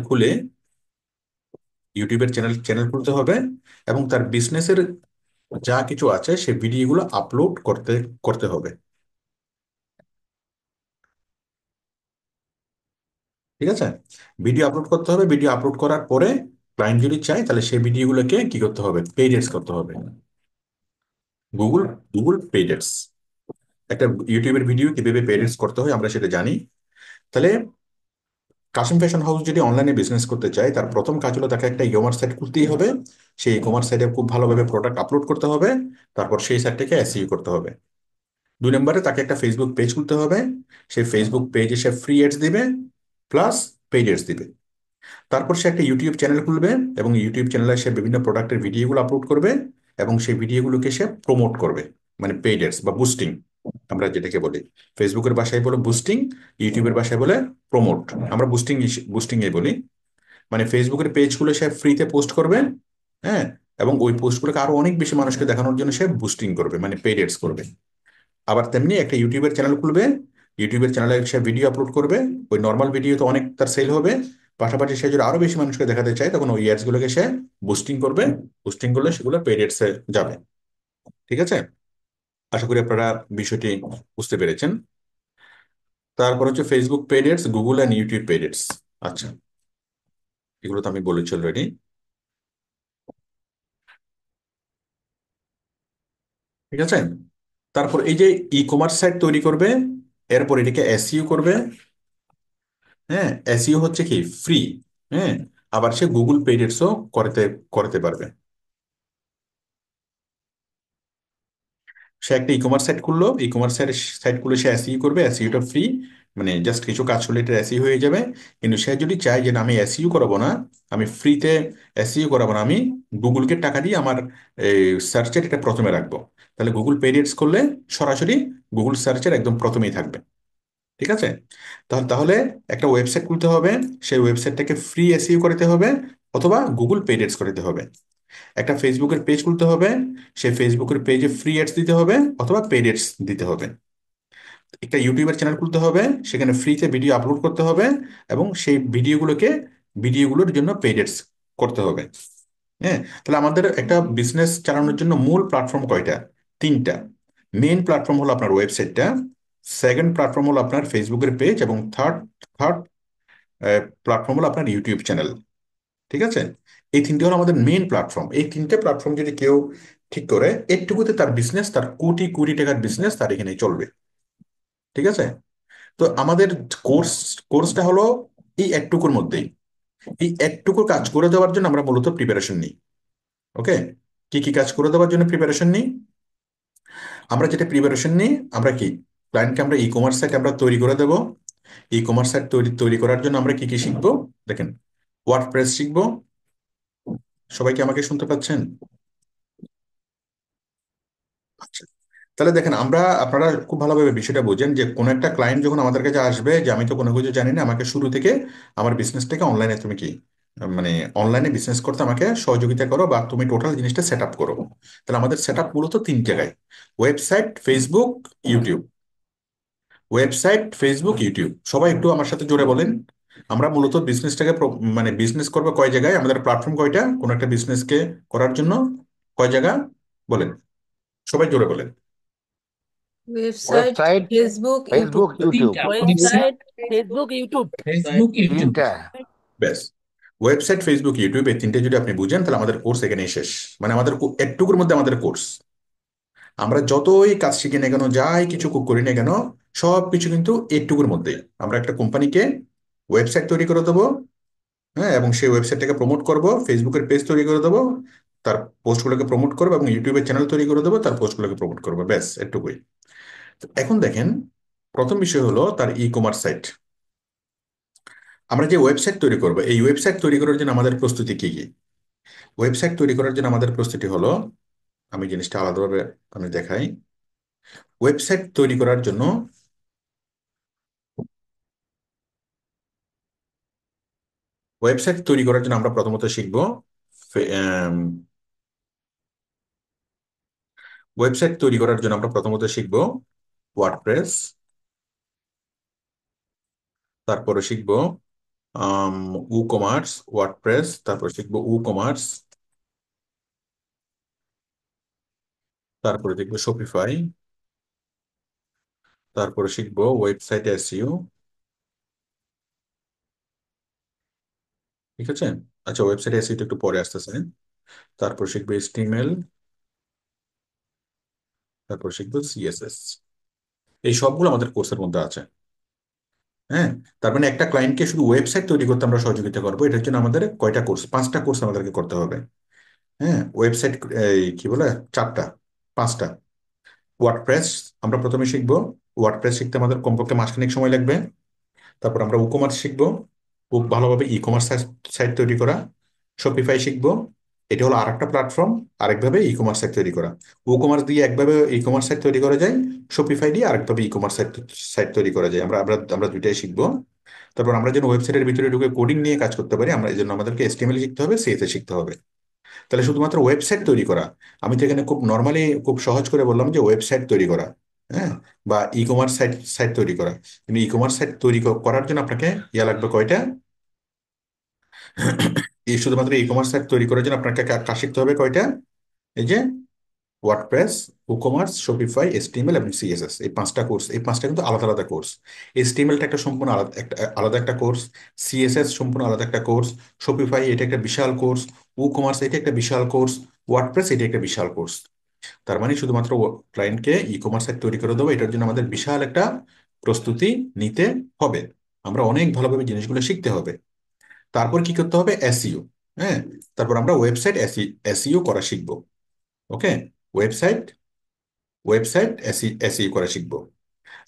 চ্যানেল খুলতে হবে, এবং তার বিজনেসের যা কিছু আছে সে ভিডিওগুলো আপলোড করতে করতে হবে। ঠিক আছে, ভিডিও আপলোড করতে হবে। ভিডিও আপলোড করার পরে ক্লায়েন্ট যদি চায়, তাহলে সেই ভিডিওগুলোকে কি করতে হবে, পেইড এডস করতে হবে। Google Google paid ads. একটা ইউটিউবের ভিডিও কিভাবে পেইড এডস করতে হয় আমরা সেটা জানি। তাহলে কাশিম ফ্যাশন হাউস যদি অনলাইনে বিজনেস করতে চায়, তার প্রথম কাজ হলো তাকে একটা ই কমার্স সাইট খুলতেই হবে। সেই ই কমার্স সাইটে খুব ভালোভাবে প্রোডাক্ট আপলোড করতে হবে। তারপর সেই সাইটটাকে এসইও করতে হবে। 2 নম্বরে তাকে একটা ফেসবুক পেজ খুলতে হবে। সেই ফেসবুক পেজে সে ফ্রি এডস দিবে, প্লাস পেইড এডস দিবে। তারপর সে একটা ইউটিউব চ্যানেল খুলবে, এবং ইউটিউব চ্যানেলে সে বিভিন্ন প্রোডাক্টের ভিডিওগুলো আপলোড করবে, এবং সেই ভিডিওগুলোকে সে প্রমোট করবে, মানে পেইড এডস বা বুস্টিং আমরা যেটাকে বলি। ফেসবুকের ভাষায় বলে বুস্টিং, ইউটিউবের ভাষায় বলে প্রমোট। আমরা বুস্টিং বুস্টিং এ বলি। মানে ফেসবুকের পেজগুলো সে ফ্রিতে পোস্ট করবে, হ্যাঁ, এবং ওই পোস্টগুলোকে আরো অনেক বেশি মানুষকে দেখানোর জন্য সে বুস্টিং করবে, মানে পেইড এডস করবে। আবার তেমনি একটা ইউটিউবের চ্যানেল খুলবে, ইউটিউবের চ্যানেলে সে ভিডিও আপলোড করবে। ওই নর্মাল ভিডিও তো অনেক তার সেল হবে, পাশাপাশি সে যদি আরো বেশি মানুষকে দেখাতে চায়, তখন ওই অ্যাডস গুলোকে সে বুস্টিং করবে। বুস্টিং করলে সেগুলো পেইড এ যাবে। ঠিক আছে, আশা করি আপনারা বিষয়টি বুঝতে পেরেছেন। তারপর হচ্ছে Facebook paid ads, Google and YouTube paid ads. আচ্ছা, এগুলো তো আমি বলেছি অলরেডি। ঠিক আছে, তারপর এই যে ই কমার্স সাইট তৈরি করবে, এরপর এটাকে এসইও করবে। হ্যাঁ, এসইও হচ্ছে কি ফ্রি। হ্যাঁ, আবার সে গুগল পেইড এডসও করতে করতে পারবে। সে একটা ই কমার্স সাইট খুললো, ই কমার্স সাইট খুলে সে এসইও করবে, এসইওটা ফ্রি, মানে জাস্ট কিছু কাজ করলে এটা এসইও হয়ে যাবে। কিন্তু সে যদি চায় যে না, আমি এসইও করাবো না, আমি ফ্রিতে এসইও করাবো না, আমি গুগলকে টাকা দিয়ে আমার সার্চের এটা প্রথমে রাখবো, তাহলে গুগল পেইড এডস করলে সরাসরি গুগল সার্চের একদম প্রথমেই থাকবে। ঠিক আছে, তাহলে তাহলে একটা ওয়েবসাইট খুলতে হবে, সেই ওয়েবসাইটটাকে ফ্রি এসইও করতে হবে, অথবা গুগল পেইড এডস করতে হবে। একটা ফেসবুকের পেজ খুলতে হবে, সেই ফেসবুকের পেজে ফ্রি এডস দিতে হবে, অথবা পেইড এডস দিতে হবে। একটা ইউটিউবের চ্যানেল খুলতে হবে, সেখানে ফ্রিতে ভিডিও আপলোড করতে হবে, এবং সেই ভিডিওগুলোর জন্য পেইড এডস করতে হবে। হ্যাঁ, তাহলে আমাদের একটা বিজনেস চালানোর জন্য মূল প্ল্যাটফর্ম কয়টা? 3টা। মেইন প্ল্যাটফর্ম হলো আপনার ওয়েবসাইটটা, সেকেন্ড প্ল্যাটফর্ম হলো আপনার ফেসবুকের পেজ, এবং থার্ড থার্ড প্ল্যাটফর্ম হলো আপনার ইউটিউব চ্যানেল। ঠিক আছে, এই 3টে হলো আমাদের মেইন প্ল্যাটফর্ম। এই 3টে প্ল্যাটফর্ম যদি কেউ ঠিক করে, একটুকুতে তার বিজনেস, তার কোটি কোটি টাকার বিজনেস তার এখানে চলবে। ঠিক আছে, তো আমাদের কোর্স কোর্সটা হলো এই একটুকুর মধ্যেই। এই একটুকু কাজ করে দেওয়ার জন্য আমরা মূলত প্রিপারেশন নিই। ওকে, কি কি কাজ করে দেওয়ার জন্য প্রিপারেশন নিই? আমরা যেটা প্রিপারেশন নিই, আমরা কি, ক্লায়েন্টকে আমরা ই কমার্স সাইট আমরা তৈরি করে দেবো। ই কমার্স সাইট তৈরি তৈরি করার জন্য আমরা কি কি শিখবো? দেখেন, ওয়ার্ডপ্রেস শিখবো। সবাই কি আমাকে শুনতে পাচ্ছেন? আচ্ছা, তাহলে দেখেন, আপনারা খুব ভালোভাবে বিষয়টা বুঝেন যে কোনো একটা ক্লায়েন্ট যখন আমাদের কাছে আসবে, যে আমি তো কোনো কিছু জানি না, আমাকে শুরু থেকে আমার বিজনেসটাকে অনলাইনে তুমি কি মানে অনলাইনে বিজনেস করতে আমাকে সহযোগিতা করো, বা তুমি টোটাল জিনিসটা সেট আপ করো। তাহলে আমাদের সেট আপ মূলত তিন জায়গায়: website, Facebook, YouTube. Website, Facebook, YouTube. সবাই একটু আমার সাথে জোরে বলেন। আমরা মূলত বিজনেসটাকে মানে বিজনেস করবো কয় জায়গায়, আমাদের প্ল্যাটফর্ম কয়টা কোনো একটা বিজনেসকে করার জন্য, কয় জায়গা বলেন, সবাই জোরে বলেন। Website, website, Facebook, YouTube. Facebook, YouTube. Website, Facebook, YouTube. তিনটা। ব্যাস। ওয়েবসাইট, ফেসবুক, ইউটিউব, এই তিনটে যদি আপনি বুঝেন, তাহলে আমাদের কোর্স এখানেই শেষ। মানে আমাদের একটুকুর মধ্যে আমাদের কোর্স। আমরা যতই কাজ শিখি না কেন, যাই কিছু করি না কেন, সব কিছু কিন্তু একটুকুর মধ্যে। আমরা একটা কোম্পানিকে ওয়েবসাইট তৈরি করে দেবো, হ্যাঁ, এবং সেই ওয়েবসাইটটাকে প্রমোট করব, ফেসবুকের পেজ তৈরি করে দেবো, তার পোস্টগুলোকে প্রমোট করবো, এবং ইউটিউবের চ্যানেল তৈরি করে দেবো, তার পোস্টগুলোকে প্রমোট করবো, ব্যাস এটুকুই। তো এখন দেখেন, প্রথম বিষয় হলো তার ই কমার্স সাইট। আমরা যে ওয়েবসাইট তৈরি করবো, এই ওয়েবসাইট তৈরি করার জন্য আমাদের প্রস্তুতি কি কি? ওয়েবসাইট তৈরি করার জন্য আমাদের প্রস্তুতি হলো, আমি জিনিসটা আলাদাভাবে আমি দেখাই। ওয়েবসাইট তৈরি করার জন্য, আমরা প্রথমত শিখব ওয়েবসাইট তৈরি করার জন্য আমরা প্রথমত শিখব ওয়ার্ডপ্রেস। তারপরে শিখব উ কমার্স, ওয়ার্ডপ্রেস, তারপর শিখব উ কমার্স, তারপরে দেখবো শপিফাই, তারপরে শিখব ওয়েবসাইট এসইও। ঠিক আছে? আচ্ছা, ওয়েবসাইট এসইও একটু পরে আসতেছে। তারপর শিখবো এইচটিএমএল, তারপর শিখবো সিএসএস। এই সবগুলো আমাদের কোর্সের মধ্যে আছে। হ্যাঁ। তার মানে একটা ক্লায়েন্টকে শুধু ওয়েবসাইট তৈরি করতে আমরা সহযোগিতা করবো, এটার জন্য আমাদের কয়টা কোর্স? পাঁচটা কোর্স আমাদেরকে করতে হবে। হ্যাঁ, ওয়েবসাইট, এই কি বলে, চারটা, পাঁচটা। ওয়ার্ডপ্রেস আমরা প্রথমে শিখবো। ওয়ার্ডপ্রেস শিখতে আমাদের কমপক্ষে মাসখানেক সময় লাগবে। তারপর আমরা ই কমার্স শিখবো, খুব ভালোভাবে ই কমার্স সাইট তৈরি করা। শপিফাই শিখবো, এটা হলো আরেকটা প্ল্যাটফর্ম, আরেকভাবে ই কমার্স সাইট তৈরি করা। কমার্স দিয়ে একভাবে ই কমার্স সাইট তৈরি করা যায়, শপিফাই দিয়ে আরেকভাবে ই কমার্স সাইট সাইট তৈরি করা যায়। আমরা আমরা আমরা দুইটাই শিখবো। তারপর আমরা যেন ওয়েবসাইটের ভিতরে ঢুকে কোডিং নিয়ে কাজ করতে পারি, আমরা এই জন্য আমাদেরকে এসটিএমএল শিখতে হবে, সিএসএস শিখতে হবে। তাহলে শুধুমাত্র ওয়েবসাইট তৈরি করা, আমি তো এখানে খুব নর্মালি খুব সহজ করে বললাম যে ওয়েবসাইট তৈরি করা, হ্যাঁ, বা ই কমার্স সাইট সাইট তৈরি করা। কিন্তু ই কমার্স সাইট তৈরি করার জন্য আপনাকে ইয়া লাগবে কয়টা? এই শুধুমাত্র ই কমার্স সাইট তৈরি করার জন্য আপনাকে কাজ শিখতে হবে কয়টা? এই যে ওয়ার্ডপ্রেস, কমার্স, শপিফাই, এসটিএমএল এবং সিএসএস, এই পাঁচটা কোর্স। এই পাঁচটা কিন্তু আলাদা আলাদা কোর্স। এসটিএমএলটা একটা সম্পূর্ণ আলাদা একটা কোর্স। সিএসএস সম্পূর্ণ আলাদা একটা কোর্স। শপিফাই এটা একটা বিশাল কোর্স। কমার্স এটা একটা বিশাল কোর্স। ওয়ার্ডপ্রেস এটা একটা বিশাল কোর্স। তার মানে শুধুমাত্র ক্লায়েন্টকে ই কমার্স সাইট তৈরি করে দেবো, এটার জন্য আমাদের বিশাল একটা প্রস্তুতি নিতে হবে। আমরা অনেক ভালোভাবে জিনিসগুলো শিখতে হবে। তারপর কি করতে হবে? এসইও। হ্যাঁ। তারপর আমরা ওয়েবসাইট এসইও করা শিখবো। ওকে। ওয়েবসাইট ওয়েবসাইট এসইও করা শিখবো।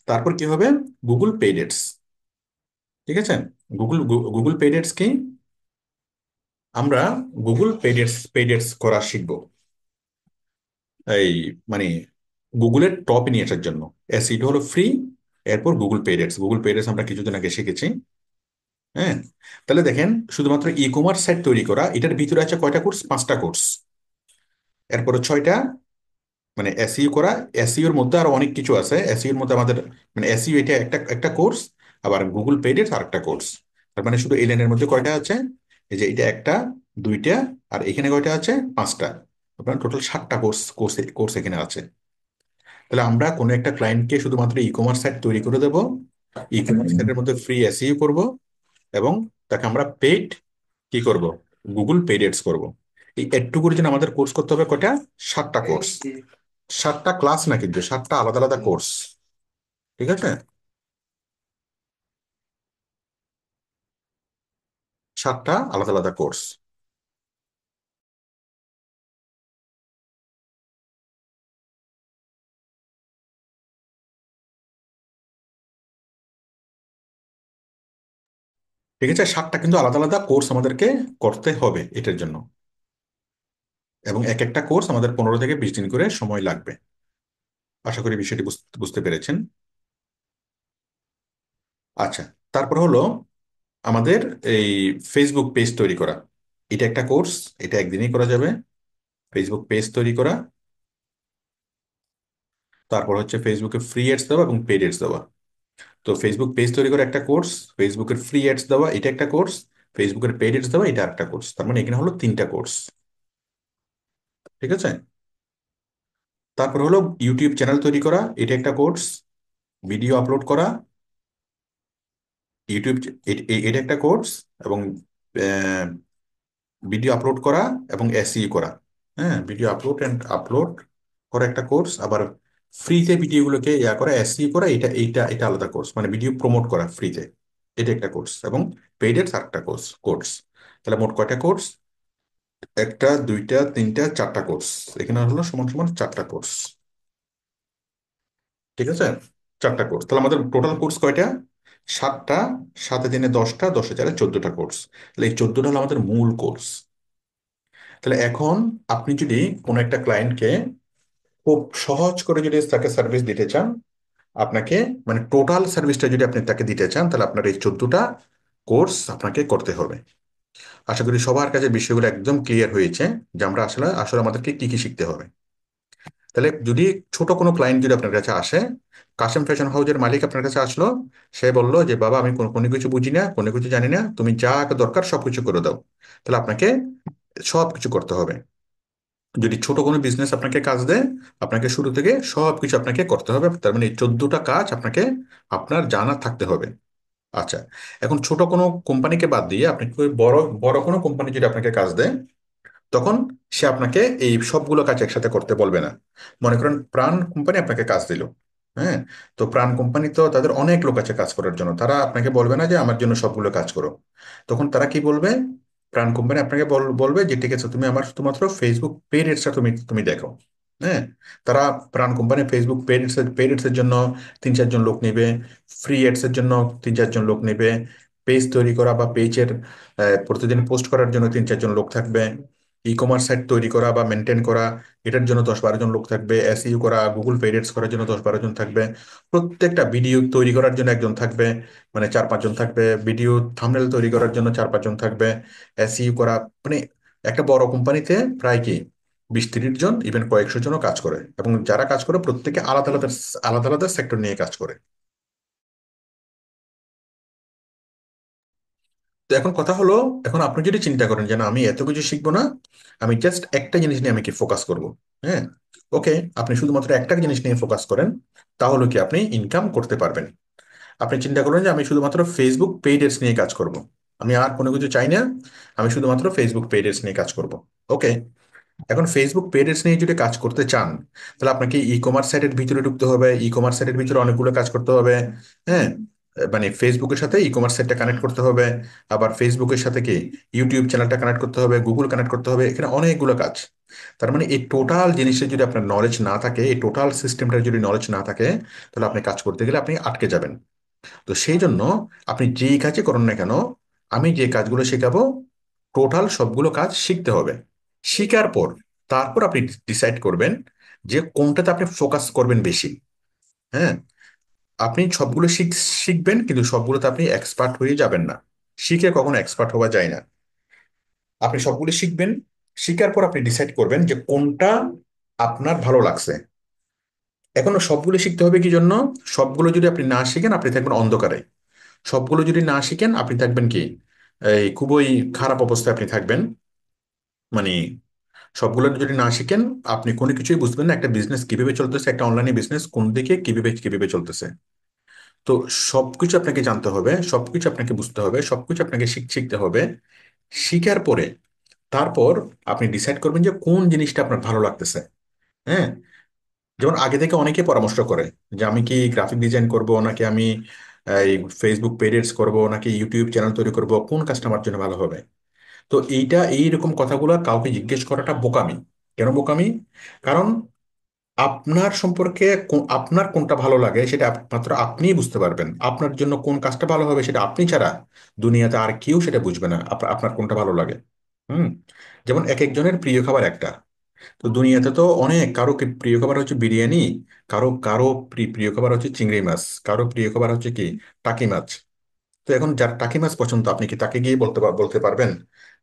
তারপর কি হবে? Google paid ads. ঠিক আছে? গুগল পেইড অ্যাডস কি? আমরা গুগল পেইড অ্যাডস করা শিখবো। এই মানে গুগলের টপ নিয়ে আসার জন্য। এসইও হলো ফ্রি, এরপর গুগল পেইড অ্যাডস আমরা কিছুদিন আগে শিখেছি। হ্যাঁ। তাহলে দেখেন, শুধুমাত্র ই কমার্স সাইট তৈরি করা, এটার ভিতরে আছে কয়টা কোর্স? পাঁচটা কোর্স। এরপরে ছয়টা, মানে এসইও করা। এসইওর মধ্যে আরো অনেক কিছু আছে। এসইওর মধ্যে আমাদের মানে এসইও এটা একটা একটা কোর্স, আবার গুগল পেইড আর একটা কোর্স। তার মানে শুধু এই লাইনের মধ্যে কয়টা আছে? এই যে এটা একটা, দুইটা, আর এখানে কয়টা আছে? পাঁচটা। আপনার টোটাল 7টা কোর্স কোর্স কোর্স এখানে আছে। তাহলে আমরা কোনো একটা ক্লায়েন্টকে শুধুমাত্র ই কমার্স সাইট তৈরি করে দেবো, ই কমার্স সাইটের মধ্যে ফ্রি এসইও করব, এবং তাকে আমরা পেইড কি করব? গুগল পেইড এডস করবো। এই এডটুকুর জন্য আমাদের কোর্স করতে হবে কয়টা? 7টা কোর্স। 7টা ক্লাস না, কিন্তু 7টা আলাদা আলাদা কোর্স। ঠিক আছে? 7টা আলাদা আলাদা কোর্স। ঠিক আছে? 7টা কিন্তু আলাদা আলাদা কোর্স আমাদেরকে করতে হবে এটার জন্য, এবং এক একটা কোর্স আমাদের 15 থেকে 20 দিন করে সময় লাগবে। আশা করি বিষয়টি বুঝতে পেরেছেন। আচ্ছা, তারপর হলো আমাদের এই ফেসবুক পেজ তৈরি করা। এটা একটা কোর্স, এটা একদিনই করা যাবে। ফেসবুক পেজ তৈরি করা, তারপর হচ্ছে ফেসবুকে ফ্রি অ্যাডস দেওয়া এবং পেড অ্যাডস দেওয়া। তো ফেসবুক পেজ তৈরি করা একটা কোর্স, ফেসবুকের ফ্রি অ্যাডস দেওয়া এটা একটা কোর্স, ফেসবুকের পেড অ্যাডস দেওয়া এটা একটা কোর্স। তার মানে এখানে হলো 3টা কোর্স। ঠিক আছে। তারপর হলো ইউটিউব চ্যানেল তৈরি করা, এটা একটা কোর্স। ভিডিও আপলোড করা, ইউটিউব এটা একটা কোর্স। এবং ভিডিও আপলোড করা এবং এসইও করা। হ্যাঁ, ভিডিও আপলোড করা একটা কোর্স। আবার ফ্রিতে ভিডিওগুলোকে করা, এসইও করা, এটা এইটা এটা আলাদা কোর্স, মানে ভিডিও প্রমোট করা ফ্রিতে, এটা একটা কোর্স। এবং পেইডের আরেকটা কোর্স। তাহলে মোট কয়টা কোর্স? একটা, দুইটা, তিনটা, 4টা কোর্স। এখানে হলো সমান সমান 4টা কোর্স। ঠিক আছে, 4টা কোর্স। তাহলে আমাদের টোটাল কোর্স কয়টা? 7টা। 7 দিনে 10টা, 10 14টা কোর্স। তাহলে এই 14টা হলো আমাদের মূল কোর্স। তাহলে এখন আপনি যদি কোনো একটা ক্লায়েন্টকে খুব সহজ করে যদি তাকে সার্ভিস দিতে চান, আপনাকে মানে টোটাল সার্ভিসটা যদি আপনি তাকে দিতে চান, তাহলে আপনার এই 14টা কোর্স আপনাকে করতে হবে। আশা করি সবার কাছে বিষয়গুলো একদম ক্লিয়ার হয়েছে যে আমরা আসলে আসলে আমাদেরকে কি কি শিখতে হবে। তাহলে যদি ছোট কোনো ক্লায়েন্ট যদি আপনার কাছে আসে, কাশেম ফ্যাশন হাউজের মালিক আপনার কাছে আসলো, সে বললো যে বাবা আমি কোনো কিছু বুঝি না, কোনো কিছু জানি না, তুমি যা দরকার সবকিছু করে দাও। তাহলে আপনাকে সবকিছু করতে হবে। যদি ছোট কোনো বিজনেস আপনাকে কাজ দেয়, আপনাকে শুরু থেকে সবকিছু আপনাকে করতে হবে। তার মানে এই 14টা কাজ আপনাকে আপনার জানা থাকতে হবে। আচ্ছা, এখন ছোট কোনো কোম্পানিকে বাদ দিয়ে আপনি বড় বড় কোনো কোম্পানি যদি আপনাকে কাজ দেয়, তখন সে আপনাকে এই সবগুলো কাজ একসাথে করতে বলবে না। মনে করেন প্রাণ কোম্পানি আপনাকে কাজ দিল। হ্যাঁ, তো প্রাণ কোম্পানি তো তাদের অনেক লোক আছে কাজ করার জন্য, তারা আপনাকে বলবে না যে আমার জন্য সবগুলো কাজ করো। তখন তারা কি বলবে? প্রাণ কোম্পানি আপনাকে বলবে যে ঠিক আছে, তুমি আমার শুধুমাত্র ফেসবুক পেড এডসটা তুমি তুমি দেখো। হ্যাঁ, তারা প্রাণ কোম্পানি ফেসবুক পেড এডসের জন্য 3-4 জন লোক নেবে, ফ্রি এডসের জন্য 3-4 জন লোক নেবে, পেজ তৈরি করা বা পেজের প্রতিদিন পোস্ট করার জন্য 3-4 জন লোক থাকবে, ই কমার্স সাইট তৈরি করা বা মেনটেন করা এটার জন্য 10-12 জন লোক থাকবে, এসইও করা গুগল পেড এডস করার জন্য 10-12 জন থাকবে, প্রত্যেকটা ভিডিও তৈরি করার জন্য একজন থাকবে, মানে 4-5 জন থাকবে, ভিডিও থাম্বনেল তৈরি করার জন্য 4-5 জন থাকবে, এসইও করা। মানে একটা বড় কোম্পানিতে প্রায় কি 20-30 জন, ইভেন কয়েকশো জনও কাজ করে, এবং যারা কাজ করে প্রত্যেকে আলাদা আলাদা আলাদা আলাদা সেক্টর নিয়ে কাজ করে। তো এখন কথা হলো, এখন আপনি যদি চিন্তা করেন যে না আমি এত কিছু শিখবো না, আমি জাস্ট একটা জিনিস নিয়ে আমি কি ফোকাস করব। হ্যাঁ, ওকে, আপনি শুধুমাত্র একটা জিনিস নিয়ে ফোকাস করেন, তাহলে কি আপনি ইনকাম করতে পারবেন। আপনি চিন্তা করেন যে আমি শুধুমাত্র ফেসবুক পেইড এডস নিয়ে কাজ করব, আমি আর কোনো কিছু চাই না, আমি শুধুমাত্র ফেসবুক পেইড এডস নিয়ে কাজ করব। ওকে, এখন ফেসবুক পেজেস নিয়ে যদি কাজ করতে চান, তাহলে আপনাকে ই কমার্স সাইটের ভিতরে ঢুকতে হবে, ই কমার্স সাইটের ভিতরে অনেকগুলো কাজ করতে হবে। হ্যাঁ, মানে ফেসবুকের সাথে ই কমার্স সাইটটা কানেক্ট করতে হবে, আবার ফেসবুকের সাথে কি ইউটিউব চ্যানেলটা কানেক্ট করতে হবে, গুগল কানেক্ট করতে হবে, এখানে অনেকগুলো কাজ। তার মানে এই টোটাল জিনিসের যদি আপনার নলেজ না থাকে, এই টোটাল সিস্টেমটার যদি নলেজ না থাকে, তাহলে আপনি কাজ করতে গেলে আপনি আটকে যাবেন। তো সেই জন্য আপনি যেই কাজই করুন না কেন, আমি যে কাজগুলো শেখাবো টোটাল সবগুলো কাজ শিখতে হবে। শিখার পর তারপর আপনি ডিসাইড করবেন যে কোনটাতে আপনি ফোকাস করবেন বেশি। হ্যাঁ, আপনি সবগুলো শিখবেন, কিন্তু সবগুলোতে আপনি এক্সপার্ট হয়ে যাবেন না। শিখে কখনো এক্সপার্ট হওয়া যায় না। আপনি সবগুলো শিখবেন, শিখার পর আপনি ডিসাইড করবেন যে কোনটা আপনার ভালো লাগছে। এখনো সবগুলো শিখতে হবে কি জন্য? সবগুলো যদি আপনি না শিখেন আপনি থাকবেন অন্ধকারে। সবগুলো যদি না শিখেন আপনি থাকবেন কি এই খুবই খারাপ অবস্থায় আপনি থাকবেন। মানে সবগুলো যদি না শিখেন আপনি কোনো কিছুই বুঝবেন না, একটা বিজনেস কিভাবে চলতেছে, একটা অনলাইনে বিজনেস কোন দিকে কিভাবে কিভাবে চলতেছে। তো সবকিছু আপনাকে জানতে হবে, সবকিছু আপনাকে বুঝতে হবে, সবকিছু আপনাকে শিখতে হবে। শিখার পরে তারপর আপনি ডিসাইড করবেন যে কোন জিনিসটা আপনার ভালো লাগতেছে। হ্যাঁ, যেমন আগে থেকে অনেকে পরামর্শ করে যে আমি কি গ্রাফিক ডিজাইন করব, নাকি আমি এই ফেসবুক পেজ করব, নাকি ইউটিউব চ্যানেল তৈরি করব, কোন কাজটা আমার জন্য ভালো হবে। তো এইরকম কথাগুলো কাউকে জিজ্ঞেস করাটা বোকামি। কেন বোকামি? কারণ আপনার সম্পর্কে আপনার কোনটা ভালো লাগে সেটা মাত্র আপনিই বুঝতে পারবেন। আপনার জন্য কোন কাজটা ভালো হবে সেটা আপনি ছাড়া দুনিয়াতে আর কেউ সেটা বুঝবে না, আপনার কোনটা ভালো লাগে। হুম, যেমন এক একজনের প্রিয় খাবার একটা। তো দুনিয়াতে তো অনেক, কারো প্রিয় খাবার হচ্ছে বিরিয়ানি, কারো কারো প্রিয় খাবার হচ্ছে চিংড়ি মাছ, কারো প্রিয় খাবার হচ্ছে কি টাকি মাছ। তো এখন যার টাকি মাছ পছন্দ, আপনি কি তাকে গিয়ে বলতে পারবেন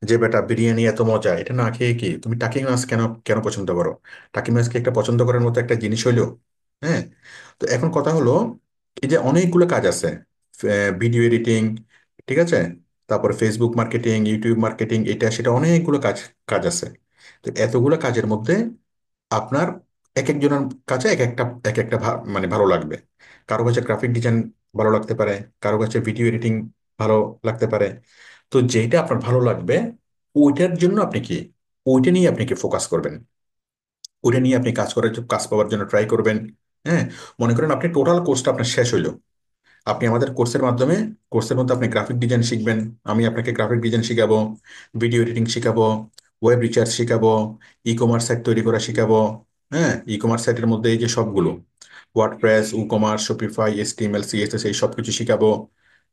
যে বেটা বিরিয়ানি এত মজা, এটা না খেয়ে কি তুমি টাকি মাছ কেন কেন পছন্দ করো? টাকি মাছ কি একটা পছন্দ করার মতো একটা জিনিস হইলো? হ্যাঁ। তো এখন কথা হলো, এই যে অনেকগুলো কাজ আছে, ভিডিও এডিটিং, ঠিক আছে, তারপরে ফেসবুক মার্কেটিং, ইউটিউব মার্কেটিং, এটা সেটা অনেকগুলো কাজ কাজ আছে। তো এতগুলো কাজের মধ্যে আপনার এক একজনের কাছে এক একটা মানে ভালো লাগবে। কারো কাছে গ্রাফিক ডিজাইন ভালো লাগতে পারে, কারো কাছে ভিডিও এডিটিং ভালো লাগতে পারে। তো যেটা আপনার ভালো লাগবে, ওইটার জন্য আপনি কি ওইটা নিয়ে আপনি কি ফোকাস করবেন, ওইটা নিয়ে আপনি কাজ পাওয়ার জন্য ট্রাই করবেন। হ্যাঁ। মনে করেন আপনি টোটাল কোর্সটা আপনার শেষ হইলো, আপনি আমাদের কোর্সের মধ্যে আপনি গ্রাফিক ডিজাইন শিখবেন, আমি আপনাকে গ্রাফিক ডিজাইন শিখাবো, ভিডিও এডিটিং শিখাবো, ওয়েব রিসার্চ শিখাবো, ই কমার্স সাইট তৈরি করা শিখাবো। হ্যাঁ, ই কমার্স সাইটের মধ্যে এই যে সবগুলো WordPress, e commerce, Shopify, HTML, CSS, এই সব কিছু শিখাবো।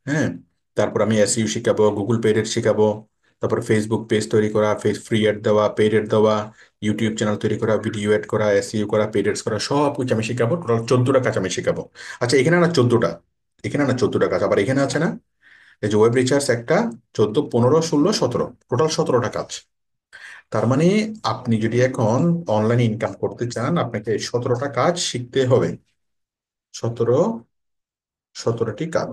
হ্যাঁ। তারপর আমি এসইও শিখাবো, গুগল পেড এড শিখাবো, তারপর ফেসবুক পেজ তৈরি করা, ফ্রি এড দেওয়া, পেড এড দেওয়া, ইউটিউব চ্যানেল তৈরি করা, ভিডিও এড করা, এসইও করা, পেড এডস করা, সব কিছু আমি শিখাবো। টোটাল 14টা কাজ আমি শিখাবো। আচ্ছা, এখানে না 14টা কাজ, আবার এখানে আছে না, এই যে ওয়েব রিসার্চ একটা, 14, 15, 16, 17, টোটাল 17টা কাজ। তার মানে আপনি যদি এখন অনলাইনে ইনকাম করতে চান, আপনাকে এই 17টা কাজ শিখতে হবে। 17, 17টি কাজ।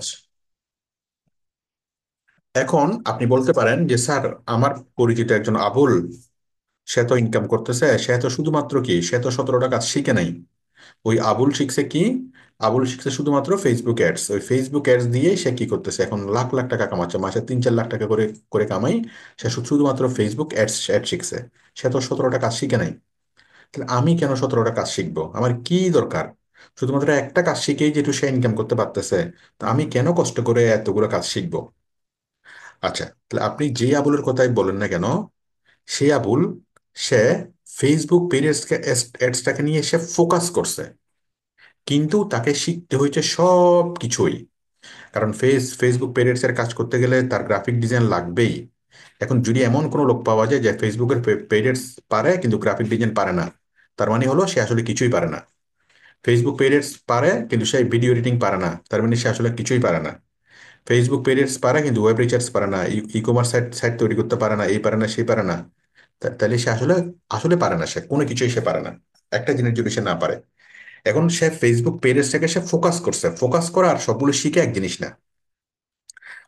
এখন আপনি বলতে পারেন যে স্যার, আমার পরিচিত একজন আবুল, সে তো ইনকাম করতেছে, সে তো 17টা কাজ শিখে নাই। ওই আবুল শিখছে কি? আবুল শিখছে শুধুমাত্র ফেসবুক অ্যাডস। ওই ফেসবুক অ্যাডস দিয়ে সে কি করতেছে, এখন লাখ লাখ টাকা কামাচ্ছে, মাসে 3-4 লাখ টাকা করে করে কামাই। সে শুধুমাত্র ফেসবুক অ্যাড শিখছে। সে তো 17টা কাজ শিখে নাই। তাহলে আমি কেন 17টা কাজ শিখবো? আমার কি দরকার? শুধুমাত্র একটা কাজ শিখেই যেহেতু সে ইনকাম করতে পারতেছে, তো আমি কেন কষ্ট করে এতগুলো কাজ শিখবো? আচ্ছা, তাহলে আপনি যে আবুলের কথাই বলেন না কেন, সে আবুল, সে ফেসবুক পেজকে অ্যাডসটাকে নিয়ে সে ফোকাস করছে, কিন্তু তাকে শিখতে হয়েছে সব কিছুই। কারণ ফেসবুক পেজের কাজ করতে গেলে তার গ্রাফিক ডিজাইন লাগবেই। এখন যদি এমন কোনো লোক পাওয়া যায় যে ফেসবুকের পেজেস পারে কিন্তু গ্রাফিক ডিজাইন পারে না, তার মানে হলো সে আসলে কিছুই পারে না। ফেসবুক পেজেস পারে কিন্তু সে ভিডিও এডিটিং পারে না, তার মানে সে আসলে কিছুই পারে না। ফেসবুক পেজেস পারে কিন্তু ওয়েব রিসার্চ পারে না, ই কমার্স সাইট সাইট তৈরি করতে পারে না, এই পারে না সেই পারে না। তাহলে সে আসলে আসলে পারে না, সে কোনো কিছুই সে পারে না, একটা জিনিস যদি সে না পারে। এখন সে ফেসবুক পেজটাকে সে ফোকাস করছে, ফোকাস করা আর সবগুলো শিখে এক জিনিস না।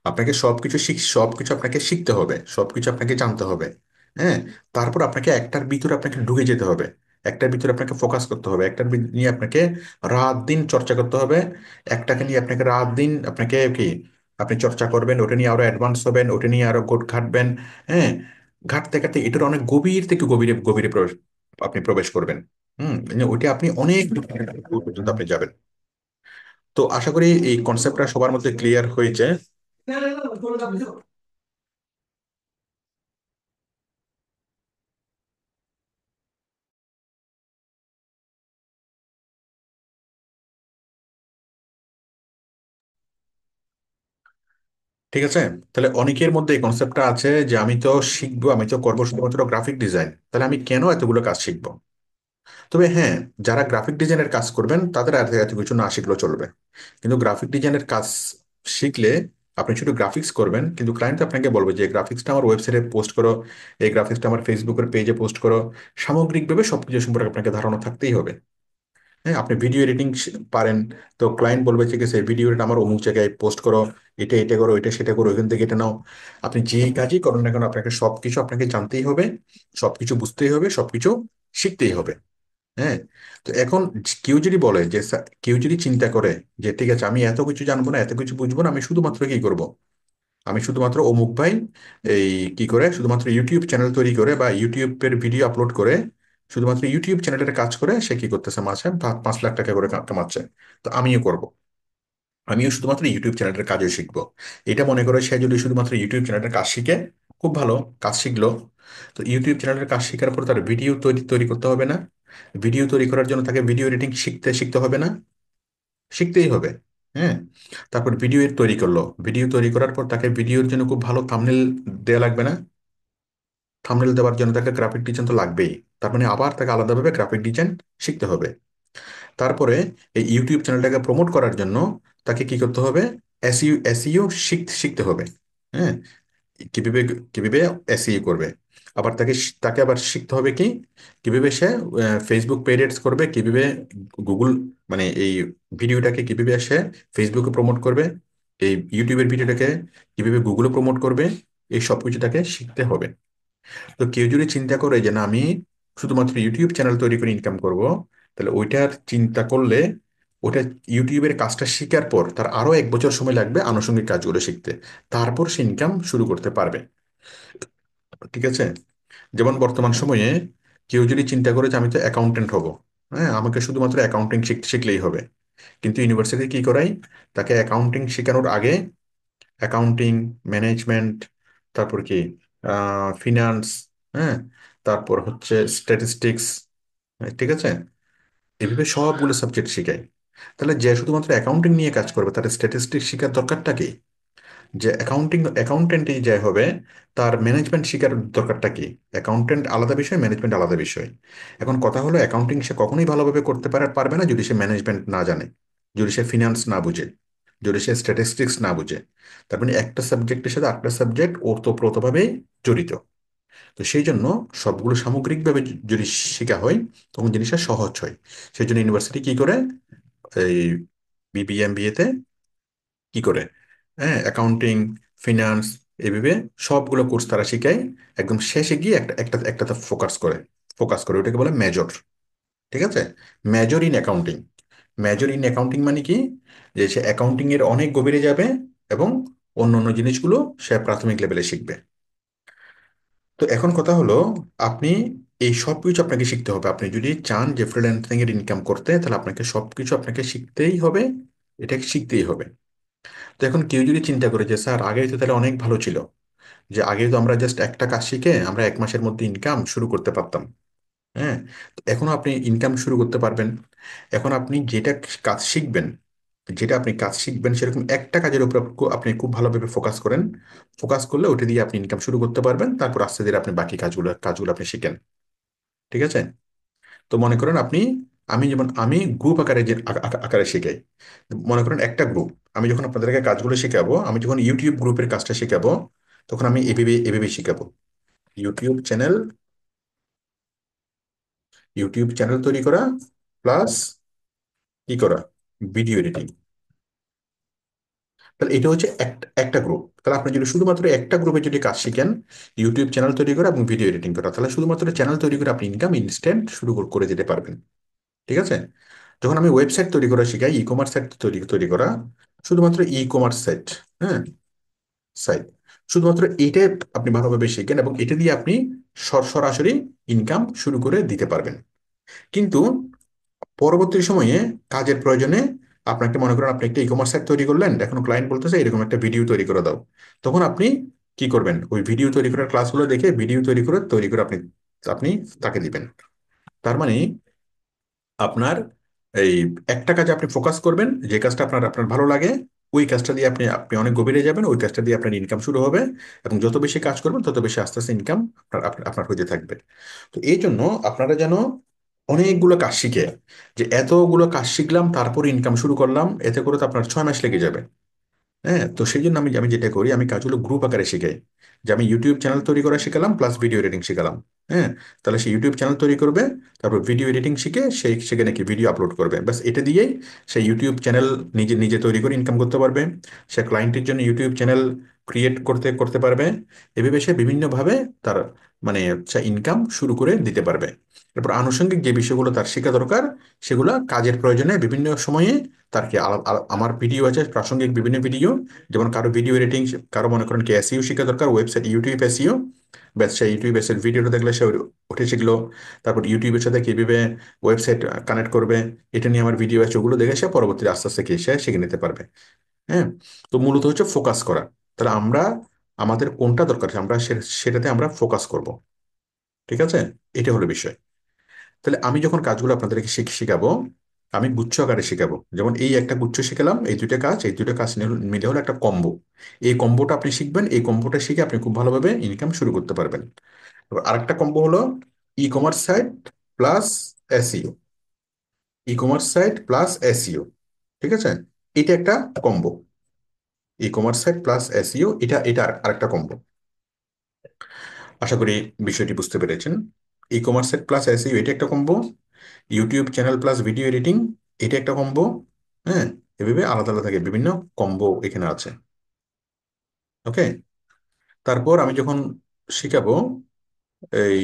আপনাকে সবকিছু আপনাকে শিখতে হবে, সবকিছু আপনাকে জানতে হবে। হ্যাঁ। তারপর আপনাকে একটার ভিতরে আপনাকে ঢুকে যেতে হবে, একটার ভিতরে আপনাকে ফোকাস করতে হবে, নিয়ে আপনাকে রাত দিন চর্চা করতে হবে। একটাকে নিয়ে আপনাকে রাত দিন আপনাকে কি আপনি চর্চা করবেন, ওটা নিয়ে আরো অ্যাডভান্স হবেন, ওটা নিয়ে আরো ঘাটবেন। হ্যাঁ। ঘাটতে ঘাটতে এটার অনেক গভীর থেকে গভীরে গভীরে আপনি প্রবেশ করবেন। মানে ওইটা আপনি অনেক দূর পর্যন্ত আপনি যাবেন। তো আশা করি এই কনসেপ্টটা সবার মধ্যে ক্লিয়ার হয়েছে। ঠিক আছে। তাহলে অনেকের মধ্যে এই কনসেপ্টটা আছে যে আমি তো শিখবো, আমি তো করবো শুধুমাত্র গ্রাফিক ডিজাইন, তাহলে আমি কেন এতগুলো কাজ শিখবো? তবে হ্যাঁ, যারা গ্রাফিক ডিজাইনের কাজ করবেন তাদের আর এত কিছু না শিখলেও চলবে। কিন্তু গ্রাফিক ডিজাইনের কাজ শিখলে আপনি শুধু গ্রাফিক্স করবেন, কিন্তু ক্লায়েন্ট আপনাকে বলবে যে গ্রাফিক্সটা আমার ওয়েবসাইটে পোস্ট করো, এই গ্রাফিক্সটা আমার ফেসবুকের পেজে পোস্ট করো। সামগ্রিকভাবে সবকিছু সম্পর্কে আপনাকে ধারণা থাকতেই হবে। হ্যাঁ, আপনি ভিডিও এডিটিং পারেন, তো ক্লায়েন্ট বলবে ঠিক আছে ভিডিওটা আমার অমুক জায়গায় পোস্ট করো, এটা এটা করো, এটা সেটা করো, ওইখান থেকে এটা নাও। আপনি যে কাজই করেন না কেন আপনাকে সবকিছু আপনাকে জানতেই হবে, সবকিছু বুঝতেই হবে, সবকিছু শিখতেই হবে। হ্যাঁ। তো এখন কেউ যদি বলে যে কেউ যদি চিন্তা করে যে ঠিক আছে আমি এত কিছু জানবো না, এত কিছু বুঝবো না, আমি শুধুমাত্র কি করব, আমি শুধুমাত্র অমুক ভাই এই কি করে শুধুমাত্র ইউটিউব চ্যানেল তৈরি করে বা ইউটিউবের ভিডিও আপলোড করে, শুধুমাত্র ইউটিউব চ্যানেলের কাজ করে সে কি করতেছে, মাসে 5 লাখ টাকা করে কামাচ্ছে, তো আমিও করব, আমিও শুধুমাত্র ইউটিউব চ্যানেলের কাজও শিখবো। এটা মনে করে সে যদি শুধুমাত্র ইউটিউব চ্যানেলের কাজ শিখে, খুব ভালো, কাজ শিখলো। তো ইউটিউব চ্যানেলের কাজ শেখার পর তার ভিডিও তৈরি তৈরি করতে হবে না? ভিডিও তৈরি করার জন্য তাকে ভিডিও এডিটিং শিখতে শিখতে হবে না? শিখতেই হবে। হ্যাঁ। তারপর ভিডিও তৈরি করলো, ভিডিও তৈরি করার পর তাকে ভিডিওর জন্য খুব ভালো থাম্বনেল দেওয়া লাগবে না? থাম্বনেল দেওয়ার জন্য তাকে গ্রাফিক ডিজাইন তো লাগবেই। তার মানে আবার তাকে আলাদাভাবে গ্রাফিক ডিজাইন শিখতে হবে। তারপরে এই ইউটিউব চ্যানেলটাকে প্রমোট করার জন্য তাকে কি করতে হবে? এসইও এসইও শিখতে হবে। হ্যাঁ, কিভাবে কিভাবে এসইও করবে। আবার তাকে আবার শিখতে হবে কি, কিভাবে সে ফেসবুক পেজ এডস করবে, কিভাবে গুগল মানে এই ভিডিওটাকে কিভাবে সে ফেসবুকে প্রমোট করবে, এই ইউটিউবের ভিডিওটাকে কিভাবে গুগলে প্রমোট করবে, এই সব কিছু তাকে শিখতে হবে। তো কেউ যদি চিন্তা করে যে না আমি শুধুমাত্র ইউটিউব চ্যানেল তৈরি করে ইনকাম করব, তাহলে ওইটার চিন্তা করলে ওটা ইউটিউবের কাজটা শেখার পর তার আরো 1 বছর সময় লাগবে আনুষঙ্গিক কাজগুলো শিখতে, তারপর সে ইনকাম শুরু করতে পারবে। ঠিক আছে? যেমন বর্তমান সময়ে কেউ যদি চিন্তা করে যে আমি তো অ্যাকাউন্টেন্ট হব, হ্যাঁ আমাকে শুধুমাত্র অ্যাকাউন্টিং শিখলেই হবে, কিন্তু ইউনিভার্সিটি কি করায়, তাকে অ্যাকাউন্টিং শেখানোর আগে অ্যাকাউন্টিং, ম্যানেজমেন্ট, তারপর কি ফিনান্স, হ্যাঁ, তারপর হচ্ছে স্ট্যাটিস্টিক্স, ঠিক আছে, এভাবে সবগুলো সাবজেক্ট শেখায়। তাহলে যে শুধুমাত্র অ্যাকাউন্টিং নিয়ে কাজ করবে তার স্ট্যাটিস্টিক্স শেখার দরকারটা কি? যে অ্যাকাউন্টেন্টই যে হবে তার ম্যানেজমেন্ট শেখার দরকারটা কি? অ্যাকাউন্টেন্ট আলাদা বিষয়, ম্যানেজমেন্ট আলাদা বিষয়। এখন কথা হলো অ্যাকাউন্টিং সে কখনোই ভালোভাবে করতে পারবে না যদি সে ম্যানেজমেন্ট না জানে, যদি সে ফিনান্স না বুঝে, যদি সে স্ট্যাটিস্টিক্স না বুঝে। তার মানে একটা সাবজেক্টের সাথে আরেকটা সাবজেক্ট ওতপ্রোতভাবেই জড়িত। তো সেই জন্য সবগুলো সামগ্রিকভাবে যদি শেখা হয় তখন জিনিসটা সহজ হয়। সেই জন্য ইউনিভার্সিটি কি করে, এই বিবিএমবিএ তে কি করে, হ্যাঁ অ্যাকাউন্টিং, ফিনান্স, এভাবে সবগুলো কোর্স তারা শিখায়। একদম শেষে গিয়ে একটাতে ফোকাস করে ওটাকে বলে মেজর। ঠিক আছে? Major in accounting. Major in accounting মানে কি, যে সে অ্যাকাউন্টিং এর অনেক গভীরে যাবে এবং অন্য অন্য জিনিসগুলো সে প্রাথমিক লেভেলে শিখবে। তো এখন কথা হলো, আপনি এই সব কিছু আপনাকে শিখতে হবে। আপনি যদি চান যে ফ্রিল্যান্সিং এর ইনকাম করতে, তাহলে আপনাকে সবকিছু আপনাকে শিখতেই হবে, এটাকে শিখতেই হবে। তো এখন কেউ যদি চিন্তা করে যে স্যার আগে তো তাহলে অনেক ভালো ছিল, যে আগে তো আমরা জাস্ট একটা কাজ শিখে আমরা 1 মাসের মধ্যে ইনকাম শুরু করতে পারতাম। হ্যাঁ, তো এখনো আপনি ইনকাম শুরু করতে পারবেন। এখন আপনি যেটা কাজ শিখবেন, সেরকম একটা কাজের উপর আপনি খুব ভালোভাবে ফোকাস করেন। ফোকাস করলে ওটা দিয়ে আপনি ইনকাম শুরু করতে পারবেন, তারপর আস্তে ধীরে আপনি বাকি কাজগুলো কাজগুলো আপনি শিখেন। ঠিক আছে? তো মনে করেন আপনি, আমি গ্রুপ আকারে আকারে শেখাই। মনে করেন একটা গ্রুপ, আমি যখন আপনাদেরকে কাজগুলো শেখাবো, আমি যখন ইউটিউব গ্রুপের কাজটা শেখাবো, তখন আমি এভাবে এভাবে শেখাবো। ইউটিউব চ্যানেল ইউটিউব চ্যানেল তৈরি করা প্লাস কি করা, ভিডিও এডিটিং। তাহলে এটা হচ্ছে একটা গ্রুপ। তাহলে আপনি যদি শুধুমাত্র একটা গ্রুপে যদি কাজ শিখেন, ইউটিউব চ্যানেল তৈরি করা এবং ভিডিও এডিটিং করা, তাহলে শুধুমাত্র চ্যানেল তৈরি করে আপনি ইনকাম ইনস্ট্যান্ট শুরু করে দিতে পারবেন। ঠিক আছে? যখন আমি ওয়েবসাইট তৈরি করা শিখাই, ই কমার্স সাইট তৈরি তৈরি করা, শুধুমাত্র ই কমার্স সাইট, হ্যাঁ সাইট, শুধুমাত্র এইটাই আপনি ভালোভাবে শিখেন এবং এটা দিয়ে আপনি সরাসরি ইনকাম শুরু করে দিতে পারবেন। কিন্তু পরবর্তী সময়ে কাজের প্রয়োজনে আপনাকে, মনে করেন আপনি একটা ই কমার্স সাইট তৈরি করলেন, এখন ক্লায়েন্ট বলতেছে এরকম একটা ভিডিও তৈরি করে দাও, তখন আপনি কি করবেন, ওই ভিডিও তৈরি করার ক্লাসগুলো দেখে ভিডিও তৈরি করে আপনি আপনি তাকে দিবেন। তার মানে আপনার এই একটা কাজে আপনি ফোকাস করবেন, যে কাজটা আপনার আপনার ভালো লাগে, ওই কাজটা দিয়ে আপনি আপনি অনেক গভীরে যাবেন, ওই কাজটা দিয়ে আপনার ইনকাম শুরু হবে। এবং যত বেশি কাজ করবেন তত বেশি আস্তে আস্তে ইনকাম আপনার হতে থাকবে। তো এই জন্য আপনারা যেন অনেকগুলো কাজ শিখে, যে এতগুলো কাজ শিখলাম তারপর ইনকাম শুরু করলাম, এতে করে তো আপনার 6 মাস লেগে যাবে। হ্যাঁ, তো সেই জন্য আমি আমি যেটা করি, আমি কাজগুলো গ্রুপ আকারে শিখাই। যে আমি ইউটিউব চ্যানেল তৈরি করা শিখালাম প্লাস ভিডিও এডিটিং শিখালাম। হ্যাঁ, তাহলে সে ইউটিউব চ্যানেল তৈরি করবে, তারপর ভিডিও এডিটিং শিখে সেখানে কি ভিডিও আপলোড করবে, ব্যাস এটা দিয়েই সে ইউটিউব চ্যানেল নিজে নিজে তৈরি করে ইনকাম করতে পারবে। সে ক্লায়েন্টের জন্য ইউটিউব চ্যানেল ক্রিয়েট করতে করতে পারবে। এভাবে সে বিভিন্নভাবে তার মানে সে ইনকাম শুরু করে দিতে পারবে। এরপর আনুষঙ্গিক যে বিষয়গুলো তার শেখা দরকার, সেগুলো কাজের প্রয়োজনে বিভিন্ন সময়ে তার কি আমার ভিডিও আছে প্রাসঙ্গিক বিভিন্ন ভিডিও, যেমন কারো ভিডিও এডিটিং, কারো মনে করেন কি এসইও শেখা দরকার, ওয়েবসাইট ইউটিউব এসইও, ব্যাস সে ইউটিউব এসের ভিডিওটা দেখলে সে ওঠে শিখলো। তারপর ইউটিউবের সাথে কিভাবে ওয়েবসাইট কানেক্ট করবে, এটা নিয়ে আমার ভিডিও আছে, ওগুলো দেখে সে পরবর্তীতে আস্তে আস্তে কি সে শিখে নিতে পারবে। হ্যাঁ, তো মূলত হচ্ছে ফোকাস করা। তাহলে আমাদের কোনটা দরকার আমরা সেটাতে আমরা ফোকাস করব। ঠিক আছে? এটা হলো বিষয়। তাহলে আমি যখন কাজগুলো আপনাদেরকে শিখাবো, আমি গুচ্ছ আকারে শিখাবো। যেমন এই একটা গুচ্ছ শিখালাম, এই দুইটা কাজ মিলে হলো একটা কম্বো। এই কম্বোটা আপনি শিখবেন, এই কম্বোটা শিখে আপনি খুব ভালোভাবে ইনকাম শুরু করতে পারবেন। এবার আরেকটা কম্বো হলো e commerce site plus SEO, e commerce site plus SEO, ঠিক আছে? এটা একটা combo. E commerce site plus SEO, এটা এটা আরেকটা কম্বো। আশা করি বিষয়টি বুঝতে পেরেছেন। E commerce site plus SEO এটা একটা combo. YouTube channel plus video editing এটা একটা কম্বো। হ্যাঁ, এভাবে আলাদা আলাদা থাকে, বিভিন্ন কম্বো এখানে আছে। ওকে, তারপর আমি যখন শিখাবো এই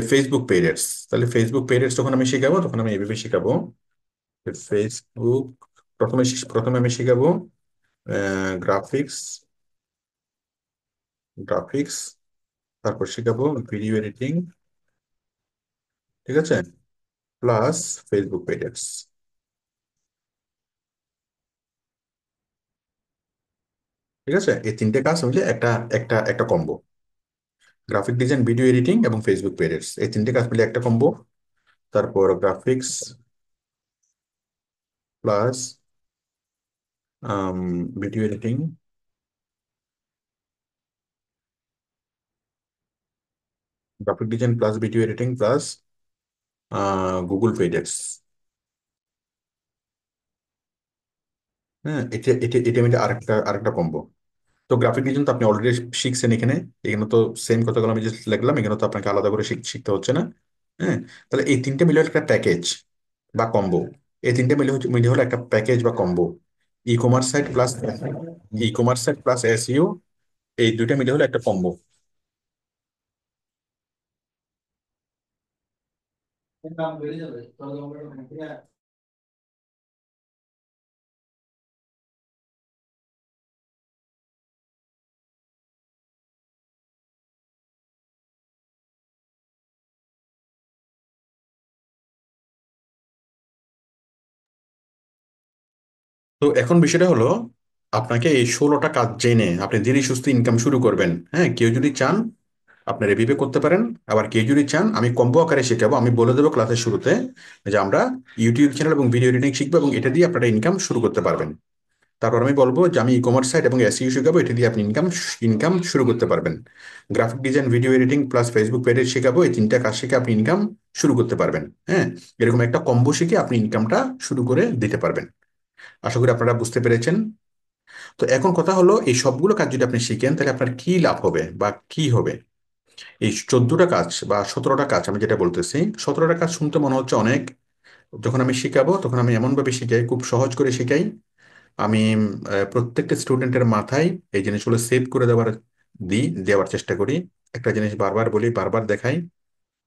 ফেসবুক পেজ অ্যাডস, তাহলে ফেসবুক পেজ অ্যাডস যখন আমি শিখাবো তখন আমি এইভাবে শিখাবো। ফেসবুক, প্রথমে আমি শিখাবো গ্রাফিক্স, গ্রাফিক্স, তারপর শিখাবো ভিডিও এডিটিং, ঠিক আছে, প্লাস ফেসবুক পেজ অ্যাডস। ঠিক আছে, এই তিনটে কাজ মিলে একটা একটা একটা combo. Graphic design, video editing এবং ফেসবুক পেজ অ্যাডস, এই তিনটে কাজ মিলে একটা কম্বো। তারপর graphics plus video editing, graphic design plus video editing plus Google page ads. হ্যাঁ, এটা এটা এটা মিলে আরেকটা আরেকটা কম্বো। তো গ্রাফিক ডিজাইন তো আপনি অলরেডি শিখছেন এখানে, এখানে তো সেম কথাগুলো আমি জাস্ট লিখলাম, এখানে তো আপনাকে আলাদা করে শিখতে হচ্ছে না। হ্যাঁ, তাহলে এই তিনটে মিলে হলো একটা প্যাকেজ বা কম্বো। এই তিনটে মিলে হলো একটা প্যাকেজ বা combo. E commerce site plus, e commerce site plus SEO, এই দুইটা মিলে হলো একটা কম্বো। তো এখন বিষয়টা হলো, আপনাকে এই 16টা কাজ জেনে আপনি ধীরে সুস্থে ইনকাম শুরু করবেন। হ্যাঁ, কেউ যদি চান আপনারা এভাবে করতে পারেন। আবার কেউ যদি চান আমি কম্বো আকারে শেখাবো, আমি বলে দেবো ক্লাসের শুরুতে যে আমরা ইউটিউব চ্যানেল এবং ভিডিও এডিটিং শিখবো এবং এটা দিয়ে আপনারা ইনকাম শুরু করতে পারবেন। তারপর আমি বলবো যে আমি ই কমার্স সাইট এবং এসইও শেখাবো, এটা দিয়ে আপনি ইনকাম ইনকাম শুরু করতে পারবেন। Graphic design, video editing plus Facebook page শেখাবো, এই তিনটা কাজ শিখে আপনি ইনকাম শুরু করতে পারবেন। হ্যাঁ, এরকম একটা কম্বো শিখে আপনি ইনকামটা শুরু করে দিতে পারবেন। আশা করি আপনারা বুঝতে পেরেছেন। তো এখন কথা হলো, এই সবগুলো কাজ যদি আপনি শিখেন তাহলে আপনার কি লাভ হবে বা কি হবে। এই 14টা কাজ বা 17টা কাজ আমি যেটা বলতেছি, 17টা কাজ শুনতে মনে হচ্ছে অনেক। যখন আমি শিখাবো তখন আমি এমনভাবে শিখাই, খুব সহজ করে শিখাই। আমি প্রত্যেকটা স্টুডেন্টের মাথায় এই জিনিসগুলো সেভ করে দেওয়ার চেষ্টা করি। একটা জিনিস বারবার বলি, বারবার দেখাই,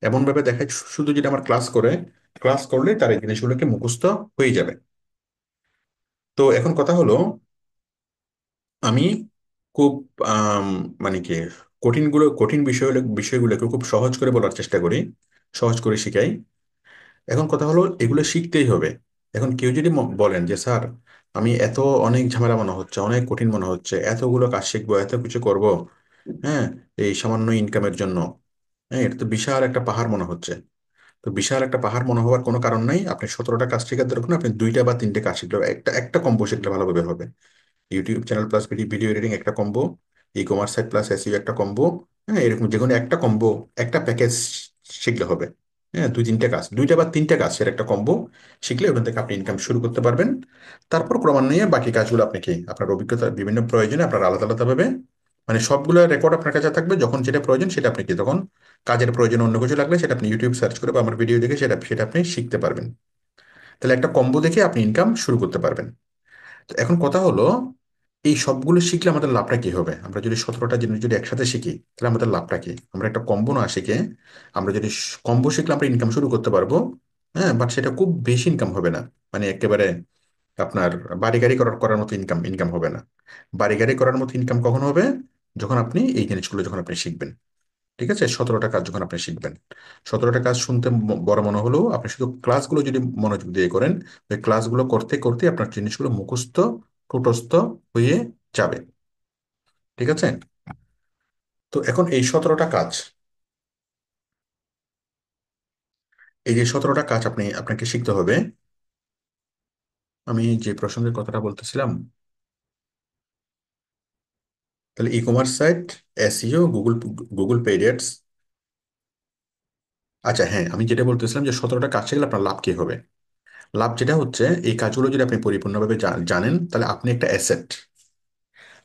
এমনভাবে দেখাই শুধু যেটা আমার ক্লাস করলে তার এই জিনিসগুলোকে মুখস্থ হয়ে যাবে। তো এখন কথা হলো, আমি খুব আম, মানে কি, কঠিন বিষয়গুলোকে খুব সহজ করে বলার চেষ্টা করি, সহজ করে শিখাই। এখন কথা হলো, এগুলো শিখতেই হবে। এখন কেউ যদি বলেন যে স্যার আমি অনেক ঝামেলা মনে হচ্ছে, অনেক কঠিন মনে হচ্ছে, এতগুলো কাজ শিখবো, এত কিছু করব, হ্যাঁ, এই সামান্য ইনকামের জন্য, হ্যাঁ, এটা তো বিশাল একটা পাহাড় মনে হচ্ছে। তো বিশাল একটা পাহাড় মনে হওয়ার কোনো কারণ নাই। আপনি 17টা কাজ শেখার দরকার না, আপনি দুইটা বা তিনটে কাজ শিখলে একটা একটা কম্পো শিখলে ভালোভাবে হবে। YouTube channel plus video editing একটা combo, e commerce site plus SEO একটা কম্বো। হ্যাঁ, এরকম যে কোনো একটা কম্বো, একটা প্যাকেজ শিখলে হবে। হ্যাঁ, দুই তিনটে কাজ, দুইটা বা তিনটে কাজের একটা কম্বো শিখলে ওখান থেকে আপনি ইনকাম শুরু করতে পারবেন। তারপর ক্রমান্বয়ে বাকি কাজগুলো আপনি কি আপনার অভিজ্ঞতা বিভিন্ন প্রয়োজনে আপনার আলাদা আলাদা ভাবে, মানে সবগুলো রেকর্ড আপনার কাছে থাকবে, যখন যেটা প্রয়োজন সেটা আপনি কি তখন কাজের প্রয়োজন অন্য কিছু লাগলে সেটা আপনি ইউটিউব সার্চ করে বা আমার ভিডিও দেখে সেটা সেটা আপনি শিখতে পারবেন। তাহলে একটা কম্বো দেখে আপনি ইনকাম শুরু করতে পারবেন। তো এখন কথা হলো, এই সবগুলো শিখলে আমাদের লাভটা কি হবে? আমরা যদি 17টা জিনিস যদি একসাথে শিখি তাহলে আমাদের লাভটা কি? আমরা একটা কম্বো না শিখে, আমরা যদি কম্বো শিখলে আমরা ইনকাম শুরু করতে পারবো। হ্যাঁ, বাট সেটা খুব বেশি ইনকাম হবে না, মানে একেবারে আপনার বাড়ি গাড়ি করার করার মতো ইনকাম ইনকাম হবে না। বাড়ি গাড়ি করার মতো ইনকাম কখন হবে? যখন আপনি এই জিনিসগুলো যখন আপনি শিখবেন। ঠিক আছে, 17টা কাজ যখন আপনি শিখবেন। 17টা কাজ শুনতে বড় মনে হলেও আপনি শুধু ক্লাসগুলো যদি মনোযোগ দিয়ে করেন, ওই ক্লাসগুলো করতে করতে আপনার জিনিসগুলো মুখস্থ ঠোঁটস্থ হয়ে যাবে। ঠিক আছে, তো এখন এই 17টা কাজ, এই যে 17টা কাজ আপনাকে শিখতে হবে। আমি যে প্রসঙ্গের কথাটা বলতেছিলাম, তাহলে e commerce site, SEO, Google paid ads, আচ্ছা, হ্যাঁ, আমি যেটা বলতেছিলাম যে 17টা কাজ শিখলে আপনার লাভ কি হবে। লাভ যেটা হচ্ছে, এই কাজগুলো যদি আপনি পরিপূর্ণভাবে জানেন, তাহলে আপনি একটা অ্যাসেট।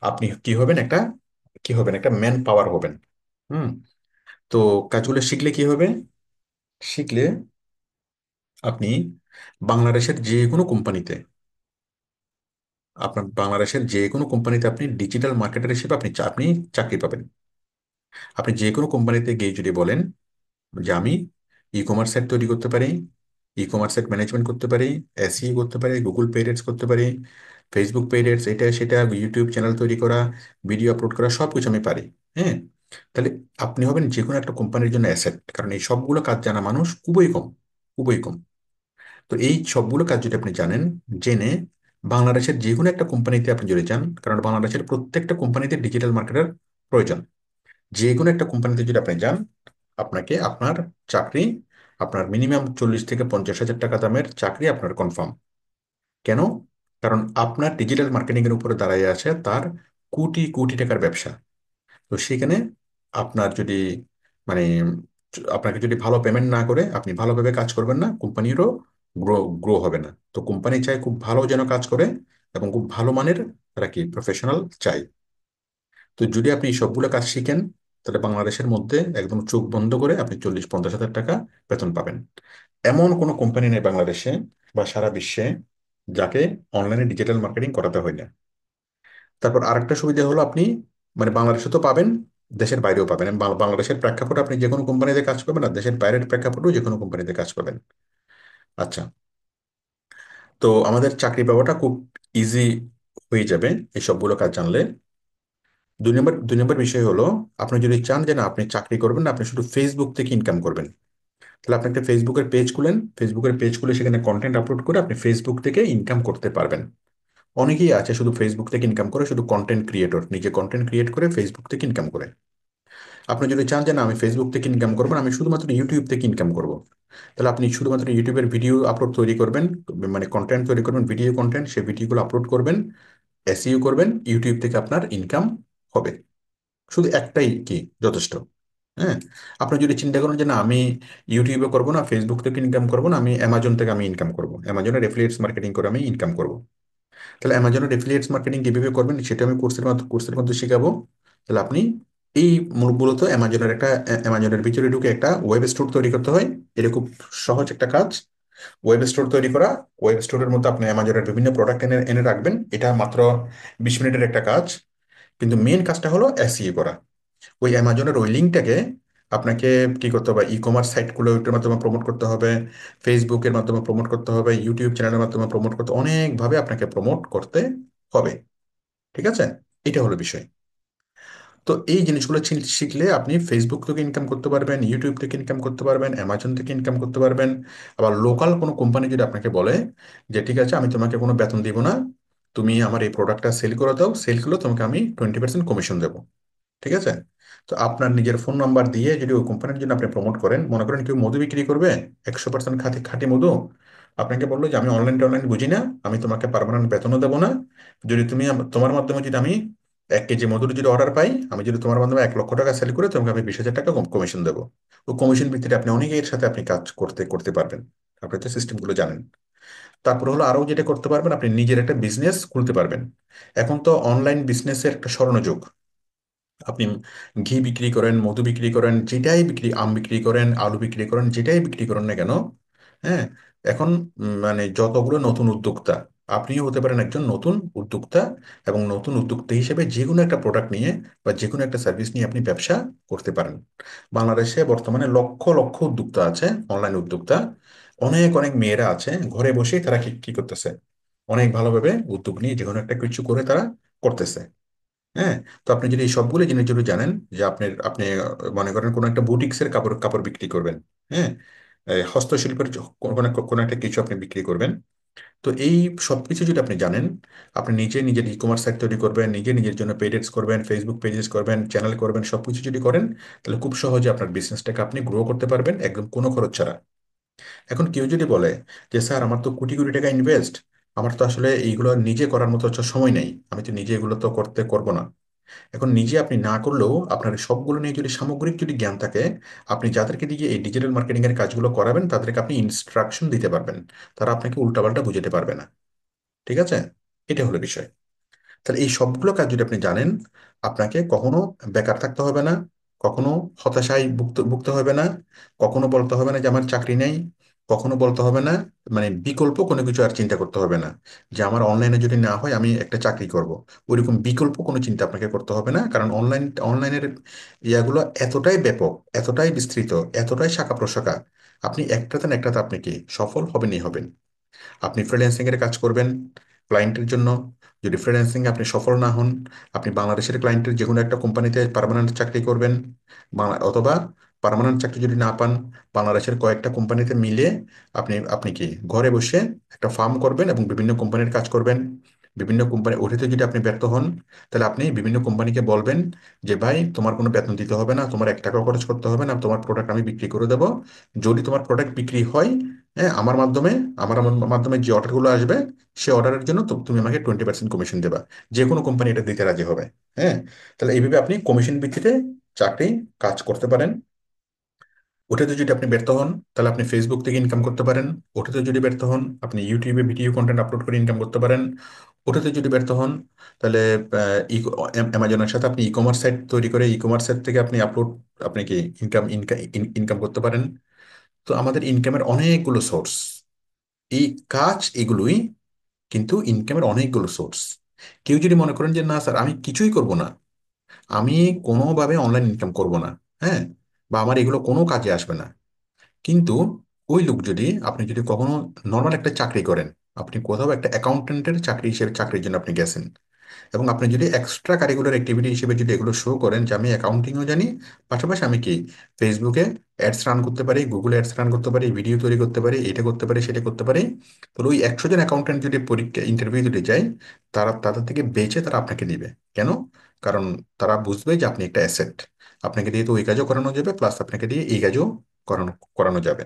আপনি কি হবেন, একটা ম্যান পাওয়ার হবেন। হুম। তো কাজগুলো শিখলে কি হবে? শিখলে আপনি বাংলাদেশের যে কোনো কোম্পানিতে আপনি ডিজিটাল মার্কেটার হিসেবে আপনি চাকরি পাবেন। আপনি যে কোনো কোম্পানিতে গিয়ে যদি বলেন যে আমি ই কমার্স সাইট তৈরি করতে পারি, ই কমার্স সাইট ম্যানেজমেন্ট করতে পারি, এসইও করতে পারি, গুগল পেড করতে পারি, ফেসবুক পেড এটা সেটা, ইউটিউব চ্যানেল তৈরি করা, ভিডিও আপলোড করা, সব কিছু আমি পারি। হ্যাঁ। তাহলে আপনি হবেন যে কোনো একটা কোম্পানির জন্য অ্যাসেট, কারণ এই সবগুলো কাজ জানা মানুষ খুবই কম, খুবই কম। তো এই সবগুলো কাজ যদি আপনি জানেন, জেনে বাংলাদেশের যে কোনো একটা কোম্পানিতে আপনি যদি যান, কারণ বাংলাদেশের প্রত্যেকটা কোম্পানিতে ডিজিটাল মার্কেটার প্রয়োজন। যে কোনো একটা কোম্পানিতে যদি আপনি যান, আপনাকে আপনার চাকরি, আপনার মিনিমাম 40 থেকে 50 হাজার টাকা দামের চাকরি আপনার কনফার্ম। কেন? কারণ আপনার ডিজিটাল মার্কেটিং এর উপরে দাঁড়িয়ে আছে তার কোটি কোটি টাকার ব্যবসা। তো সেখানে আপনার যদি মানে আপনাকে যদি ভালো পেমেন্ট না করে, আপনি ভালোভাবে কাজ করবেন না, কোম্পানিরও গ্রো গ্রো হবে না। তো কোম্পানি চায় খুব ভালো যেন কাজ করে, এবং খুব ভালো মানের তারা কি প্রফেশনাল চাই। তো যদি আপনি এই সবগুলো কাজ শিখেন, তাহলে বাংলাদেশের মধ্যে একদম চোখ বন্ধ করে আপনি 40-50 হাজার টাকা বেতন পাবেন। এমন কোনো কোম্পানি নেই বাংলাদেশে বা সারা বিশ্বে যাকে অনলাইনে ডিজিটাল মার্কেটিং করাতে হয় না। তারপর আরেকটা সুবিধা হলো, আপনি বাংলাদেশে তো পাবেন, দেশের বাইরেও পাবেন। বাংলাদেশের প্রেক্ষাপটে আপনি যে কোনো কোম্পানিতে কাজ পাবেন, আর দেশের বাইরের প্রেক্ষাপটেও যে কোনো কোম্পানিতে কাজ পাবেন। আচ্ছা। তো আমাদের চাকরি পাওয়াটা খুব ইজি হয়ে যাবে এই সবগুলো কাজ জানলে। দুই নম্বর বিষয় হলো, আপনি যদি চান যে না আপনি চাকরি করবেন না, আপনি শুধু ফেসবুক থেকে ইনকাম করবেন, তাহলে আপনি একটা ফেসবুকের পেজ খুলেন। ফেসবুকের পেজ খুলে সেখানে কন্টেন্ট আপলোড করে আপনি ফেসবুক থেকে ইনকাম করতে পারবেন। অনেকেই আছে শুধু ফেসবুক থেকে ইনকাম করে, শুধু কন্টেন্ট ক্রিয়েটর, নিজে কন্টেন্ট ক্রিয়েট করে ফেসবুক থেকে ইনকাম করে। আপনি যদি চান যে না আমি ফেসবুক থেকে ইনকাম করবো না, আমি শুধুমাত্র ইউটিউব থেকে ইনকাম করব, তাহলে আপনি শুধুমাত্র ইউটিউবের ভিডিও আপলোড তৈরি করবেন, কন্টেন্ট তৈরি করবেন, ভিডিও কন্টেন্ট, সেই ভিডিওগুলো আপলোড করবেন, এসইও করবেন, ইউটিউব থেকে আপনার ইনকাম হবে। শুধু একটাই কি যথেষ্ট। হ্যাঁ। আপনি যদি চিন্তা করেন যে না আমি ইউটিউবে করবো না, ফেসবুক থেকে ইনকাম করবো না, আমি অ্যামাজন থেকে আমি ইনকাম করবো, অ্যামাজনের এফিলিয়েটস মার্কেটিং করে আমি ইনকাম করবো, তাহলে অ্যামাজনের এফিলিয়েটস মার্কেটিং কিভাবে করবেন সেটা আমি কোর্সের মধ্যে শিখাবো। তাহলে আপনি এই মূলত অ্যামাজনের ভিতরে ঢুকে একটা ওয়েব স্টোর তৈরি করতে হয়। এটা খুব সহজ একটা কাজ, ওয়েব স্টোর তৈরি করা। ওয়েব স্টোরের মধ্যে আপনি অ্যামাজনের বিভিন্ন প্রোডাক্ট এনে এনে রাখবেন। এটা মাত্র 20 মিনিটের একটা কাজ, কিন্তু মেন কাজটা হলো এসইও করা। ওই অ্যামাজনের ওই লিঙ্কটাকে আপনাকে কি করতে হবে, ই কমার্স সাইটগুলো ওইটার মাধ্যমে প্রমোট করতে হবে, ফেসবুকের মাধ্যমে প্রমোট করতে হবে, ইউটিউব চ্যানেলের মাধ্যমে প্রমোট করতে, অনেকভাবে আপনাকে প্রমোট করতে হবে। ঠিক আছে। এটা হলো বিষয়। তো এই জিনিসগুলো শিখলে আপনি ফেসবুক থেকে ইনকাম করতে পারবেন, ইউটিউব থেকে ইনকাম করতে পারবেন, অ্যামাজন থেকে ইনকাম করতে পারবেন। আবার লোকাল কোনো কোম্পানি যদি আপনাকে বলে যে ঠিক আছে আমি তোমাকে কোনো বেতন দিব না, তুমি আমার এই প্রোডাক্টটা সেল করে দাও, সেল করলে তোমাকে আমি 20% কমিশন দেবো। ঠিক আছে। তো আপনার নিজের ফোন নাম্বার দিয়ে যদি ওই কোম্পানির জন্য আপনি প্রমোট করেন, মনে করেন কেউ মধু বিক্রি করবে, 100% খাঁটি খাঁটি মধু, আপনাকে বললো যে আমি অনলাইন টনলাইন বুঝি না, আমি তোমাকে পার্মানেন্ট বেতনও দেবো না, যদি তুমি তোমার মাধ্যমে যদি আমি 1 কেজি মধুর যদি অর্ডার পাই, আমি যদি তোমার মাধ্যমে 1 লক্ষ টাকা সেল করে তোমাকে আমি 20,000 টাকা কমিশন দেবো। ও কমিশন ভিত্তিতে আপনি অনেকের সাথে আপনি কাজ করতে করতে পারবেন। আপনি তো সিস্টেমগুলো জানেন। তারপর হলো আরো যেটা করতে পারবেন, আপনি নিজের একটা বিজনেস খুলতে পারবেন। এখন তো অনলাইন বিজনেসের একটা স্বর্ণযুগ। আপনি ঘি বিক্রি করেন, মধু বিক্রি করেন, যেটাই আম বিক্রি করেন, আলু বিক্রি করেন, যেটাই বিক্রি করেন না কেন, হ্যাঁ, এখন যতগুলো নতুন উদ্যোক্তা, আপনিও হতে পারেন একজন নতুন উদ্যোক্তা। এবং নতুন উদ্যোক্তা হিসেবে যে কোনো একটা প্রোডাক্ট নিয়ে বা যে কোনো একটা সার্ভিস নিয়ে আপনি ব্যবসা করতে পারেন। বাংলাদেশে বর্তমানে লক্ষ লক্ষ উদ্যোক্তা আছে, অনলাইন উদ্যোক্তা। অনেক অনেক মেয়েরা আছে ঘরে বসেই তারা কি কি করতেছে, অনেক ভালোভাবে উদ্যোগ নিয়ে যে কোনো একটা কিছু করে তারা করতেছে। হ্যাঁ। তো আপনি যদি এই সবগুলো জিনিস যদি জানেন যে আপনি মনে করেন কোনো একটা বুটিক্সের কাপড় কাপড় বিক্রি করবেন। হ্যাঁ। হস্তশিল্পের কোনো একটা কিছু আপনি বিক্রি করবেন। তো এই সবকিছু যদি আপনি জানেন, আপনি নিজে নিজের ই কমার্স সাইট তৈরি করবেন, নিজে নিজের জন্য পেজেস করবেন, ফেসবুক পেজেস করবেন, চ্যানেল করবেন, সবকিছু যদি করেন, তাহলে খুব সহজে আপনার বিজনেসটাকে আপনি গ্রো করতে পারবেন একদম কোনো খরচ ছাড়া। এখন কেউ যদি বলে যে স্যার আমার তো কোটি কোটি টাকা ইনভেস্ট, আমার তো আসলে এইগুলো নিজে করার মতো হচ্ছে সময় নেই, আমি তো নিজে এগুলো তো করবো না, এখন নিজে আপনি না করলেও আপনার সবগুলো নিয়ে যদি সামগ্রিক যদি জ্ঞান থাকে, আপনি যাদেরকে দিয়ে এই ডিজিটাল মার্কেটিং এর কাজগুলো করাবেন তাদেরকে আপনি ইনস্ট্রাকশন দিতে পারবেন, তারা আপনাকে উল্টাপাল্টা বুঝাতে পারবে না। ঠিক আছে, এটা হলো বিষয়। তাহলে এই সবগুলো কাজ যদি আপনি জানেন, আপনাকে কখনো বেকার থাকতে হবে না, কখনো হতাশায় ভুগতে হবে না, কখনো বলতে হবে না যে আমার চাকরি নেই, কখনো বলতে হবে না মানে বিকল্প কোনো কিছু আর চিন্তা করতে হবে না যে আমার অনলাইনে যদি না হয় আমি একটা চাকরি করব। ওইরকম বিকল্প কোনো চিন্তা আপনাকে করতে হবে না, কারণ অনলাইনের ইয়াগুলো এতটাই ব্যাপক, এতটাই বিস্তৃত, এতটাই শাখা প্রশাখা, আপনি একটাতে না একটাতে আপনি কি সফল হবেনই হবেন। আপনি ফ্রিল্যান্সিং এর কাজ করবেন ক্লায়েন্টের জন্য, যদি ফ্রিল্যান্সিং আপনি সফল না হন, আপনি বাংলাদেশের ক্লায়েন্টের যে কোনো একটা কোম্পানিতে পার্মানেন্ট চাকরি করবেন, অথবা পার্মানেন্ট চাকরি যদি না পান, বাংলাদেশের কয়েকটা কোম্পানিতে মিলে আপনি আপনি কি ঘরে বসে একটা ফার্ম করবেন এবং বিভিন্ন কোম্পানির কাজ করবেন। বিভিন্ন কোম্পানি ওটিতে যদি আপনি ব্যর্থ হন, তাহলে আপনি বিভিন্ন কোম্পানিকে বলবেন যে ভাই তোমার কোনো বেতন দিতে হবে না, তোমার 1 টাকাও খরচ করতে হবে না, তোমার প্রোডাক্ট আমি বিক্রি করে দেবো। যদি তোমার প্রোডাক্ট বিক্রি হয়, হ্যাঁ, আমার মাধ্যমে যে অর্ডারগুলো আসবে, সে অর্ডারের জন্য তুমি আমাকে 20% কমিশন দেবা। যে কোনো কোম্পানি এটা দিতে রাজি হবে। হ্যাঁ, তাহলে এইভাবে আপনি কমিশন ভিত্তিতে চাকরি কাজ করতে পারেন। ওটাতে যদি আপনি ব্যর্থ হন, তাহলে আপনি ফেসবুক থেকে ইনকাম করতে পারেন। ওটাতে যদি ব্যর্থ হন, আপনি ইউটিউবে ভিডিও কন্টেন্ট আপলোড করে ইনকাম করতে পারেন। ওটাতে যদি ব্যর্থ হন, তাহলে অ্যামাজনের সাথে আপনি ই কমার্স সাইট তৈরি করে ই কমার্স সাইট থেকে আপনি কি ইনকাম করতে পারেন। তো আমাদের ইনকামের অনেকগুলো সোর্স, এই কাজ এগুলোই কিন্তু ইনকামের অনেকগুলো সোর্স। কেউ যদি মনে করেন যে না স্যার আমি কিছুই করব না, আমি কোনোভাবে অনলাইন ইনকাম করব না, হ্যাঁ, বা আমার এগুলো কোনো কাজে আসবে না, কিন্তু ওই লোক যদি আপনি যদি কখনো নর্মাল একটা চাকরি করেন, আপনি কোথাও একটা অ্যাকাউন্টেন্টের চাকরি হিসেবে চাকরির জন্য আপনি গেছেন, এবং আপনি যদি এক্সট্রা কারিকুলার অ্যাক্টিভিটি হিসেবে যদি এগুলো শো করেন যে আমি অ্যাকাউন্টিংও জানি, পাশাপাশি আমি কি ফেসবুকে অ্যাডস রান করতে পারি, গুগলে অ্যাডস রান করতে পারি, ভিডিও তৈরি করতে পারি, এটা করতে পারি, সেটা করতে পারি, তাহলে ওই 100 জন অ্যাকাউন্টেন্ট যদি পরীক্ষা ইন্টারভিউ দিতে যায়, তাদের থেকে বেছে তারা আপনাকে নিবে। কেন? কারণ তারা বুঝবে যে আপনি একটা অ্যাসেট, আপনাকে দিয়ে তো ওই কাজও করানো যাবে, প্লাস আপনাকে দিয়ে এই কাজও করানো করানো যাবে।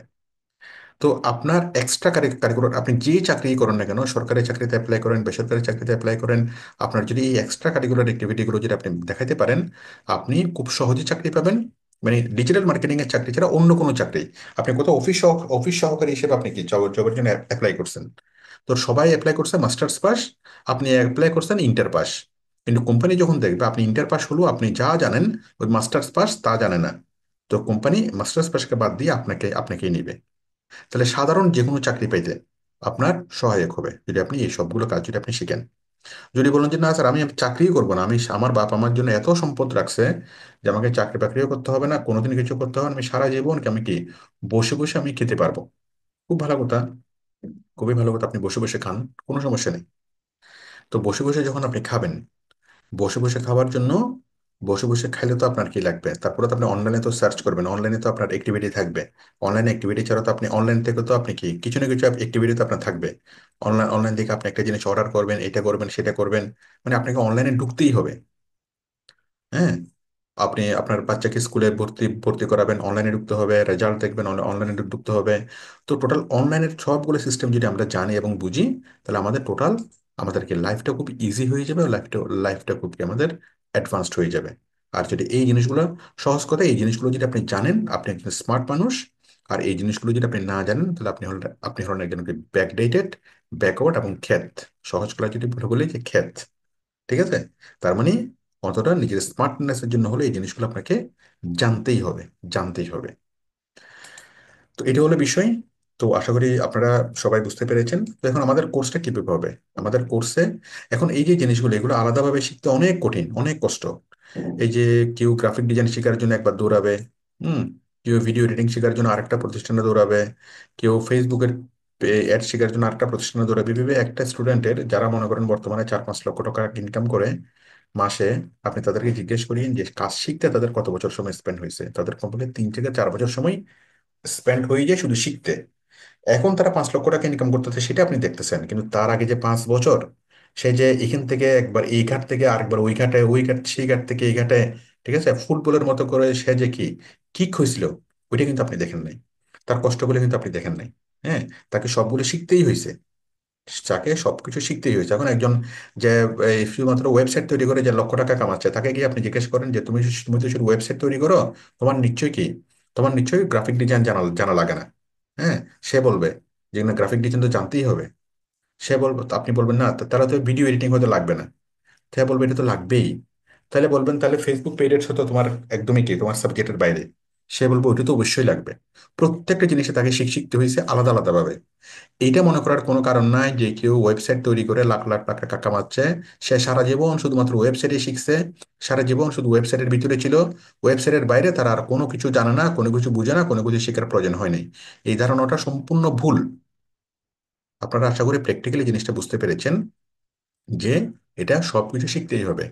তো আপনার এক্সট্রা কারিকুলার আপনি যে চাকরি করেন না কেন, সরকারি চাকরিতে অ্যাপ্লাই করেন, বেসরকারি চাকরিতে অ্যাপ্লাই করেন, আপনার যদি এই এক্সট্রা কারিকুলার অ্যাক্টিভিটিগুলো যদি আপনি দেখাতে পারেন, আপনি খুব সহজে চাকরি পাবেন। মানে ডিজিটাল মার্কেটিং এর চাকরি ছাড়া অন্য কোনো চাকরি, আপনি কোথাও অফিস সহকারী হিসেবে আপনি কি জবের জন্য অ্যাপ্লাই করছেন, তো সবাই অ্যাপ্লাই করছে মাস্টার্স পাস, আপনি অ্যাপ্লাই করছেন ইন্টার পাস, কিন্তু কোম্পানি যখন দেখবে আপনি ইন্টার পাস হলেও আপনি যা জানেন ওই মাস্টার্স পাস তা জানে না, তো কোম্পানি মাস্টার্স পাসকে বাদ দিয়ে আপনাকেই নিবে। তাহলে সাধারণ যে কোনো চাকরি পাইতে আপনার সহায়ক হবে যদি আপনি এই সবগুলো কাজ যদি আপনি শিখেন। যদি বলেন যে না স্যার আমি চাকরিই করবো না, আমার বাপ আমার জন্য এত সম্পদ রাখছে যে আমাকে চাকরি বাকরিও করতে হবে না, কোনোদিন কিছু করতে হবে না, আমি সারা জীবন কি আমি কি বসে বসে আমি খেতে পারবো। খুব ভালো কথা, খুবই ভালো কথা, আপনি বসে বসে খান, কোনো সমস্যা নেই। তো বসে বসে যখন আপনি খাবেন, বসে বসে খাওয়ার জন্য বসে বসে খাইলে তো আপনার কি লাগবে, তারপরে তো আপনি অনলাইনে তো সার্চ করবেন, অনলাইনে তো আপনার অ্যাক্টিভিটি থাকবে। অনলাইন অ্যাক্টিভিটি ছাড়া তো আপনি অনলাইন থেকে তো আপনি কি কিছু না কিছু অ্যাক্টিভিটি তো আপনার থাকবে। অনলাইন থেকে আপনি একটা জিনিস অর্ডার করবেন, এটা করবেন, সেটা করবেন, মানে আপনাকে অনলাইনে ঢুকতেই হবে। হ্যাঁ, আপনি আপনার বাচ্চাকে স্কুলে ভর্তি ভর্তি করাবেন, অনলাইনে ঢুকতে হবে, রেজাল্ট দেখবেন অনলাইনে ঢুকতে হবে। তো টোটাল অনলাইনের সবগুলো সিস্টেম যদি আমরা জানি এবং বুঝি, তাহলে আমাদেরকে লাইফটা খুব ইজি হয়ে যাবে, লাইফটা খুব কি আমাদের অ্যাডভান্সড হয়ে যাবে। আর যদি এই জিনিসগুলো, সহজ কথা, এই জিনিসগুলো যদি আপনি জানেন, আপনি একজন স্মার্ট মানুষ। আর এই জিনিসগুলো যদি আপনি না জানেন, তাহলে আপনি হলেন একজন ব্যাকডেটেড, ব্যাকওয়ার্ড এবং খ্যাত। সহজ করে যদি বলি যে খ্যাত। ঠিক আছে, তার মানে অতটা নিজের স্মার্টনেসের জন্য হলে এই জিনিসগুলো আপনাকে জানতেই হবে, জানতেই হবে। তো এটা হলো বিষয়। তো আশা করি আপনারা সবাই বুঝতে পেরেছেন। তো এখন আমাদের কোর্সটা কিভাবে হবে? আমাদের কোর্সে এখন এই যে জিনিসগুলো, এগুলো আলাদাভাবে শিখতে অনেক কঠিন, অনেক কষ্ট। এই যে কেউ গ্রাফিক ডিজাইন শেখার জন্য একবার দৌড়াবে, হুম, কেউ ভিডিও এডিটিং শেখার জন্য আরেকটা প্রতিষ্ঠানে দৌড়াবে, কেউ ফেসবুকের অ্যাড শেখার জন্য আরেকটা প্রতিষ্ঠানে দৌড়াবে। ভেবে একটা স্টুডেন্টের যারা মনে করেন বর্তমানে 4-5 লক্ষ টাকা ইনকাম করে মাসে, আপনি তাদেরকে জিজ্ঞেস করিন যে কাজ শিখতে তাদের কত বছর সময় স্পেন্ড হয়েছে, তাদের কমপক্ষে 3 থেকে 4 বছর সময় স্পেন্ড হয়ে যায় শুধু শিখতে। এখন তারা 5 লক্ষ টাকা ইনকাম করতেছে সেটা আপনি দেখতেছেন, কিন্তু তার আগে যে 5 বছর, সে যে এখান থেকে একবার এই ঘাট থেকে আরেকবার ওই ঘাটে, ওই ঘাট সেই ঘাট থেকে এই ঘাটে, ঠিক আছে, ফুটবলের মতো করে সে যে কি কিক হয়েছিল, ওইটা কিন্তু আপনি দেখেন নাই। তার কষ্টগুলো কিন্তু আপনি দেখেন নাই। হ্যাঁ, তাকে সবগুলো শিখতেই হয়েছে। যাকে সবকিছু শিখতেই হয়েছে। এখন একজন যে এই শুধুমাত্র ওয়েবসাইট তৈরি করে যে লক্ষ টাকা কামাচ্ছে, তাকে গিয়ে আপনি জিজ্ঞেস করেন যে তুমি তো শুধু ওয়েবসাইট তৈরি করো, তোমার নিশ্চয়ই কি, তোমার নিশ্চয়ই গ্রাফিক ডিজাইন জানা জানা লাগে না। হ্যাঁ, সে বলবে যে না, গ্রাফিক ডিজাইন তো জানতেই হবে। সে বলবে, আপনি বলবেন না, তাহলে তো ভিডিও এডিটিং হয়তো লাগবে না। তাই বলবে এটা তো লাগবেই। তাহলে বলবেন তাহলে ফেসবুক পেজের সাথে তোমার একদমই কি তোমার সাবজেক্টের বাইরে। সে বলবে ওটা তো অবশ্যই লাগবে। প্রত্যেকটা জিনিসে তাকে শিখতে হয়েছে আলাদা আলাদা ভাবে। এইটা মনে করার কোনো কারণ নাই যে কেউ ওয়েবসাইট তৈরি করে লাখ লাখ টাকা টাকা কামাচ্ছে, সে সারা জীবন শুধুমাত্র ওয়েবসাইটে শিখছে, সারা জীবন শুধু ওয়েবসাইটের ভিতরে ছিল, ওয়েবসাইটের বাইরে তারা আর কোনো কিছু জানে না, কোনো কিছু বুঝে না, কোনো কিছু শেখার প্রয়োজন হয় নাই। এই ধারণাটা সম্পূর্ণ ভুল। আপনারা আশা করি প্র্যাকটিক্যালি জিনিসটা বুঝতে পেরেছেন যে এটা সবকিছু শিখতেই হবে।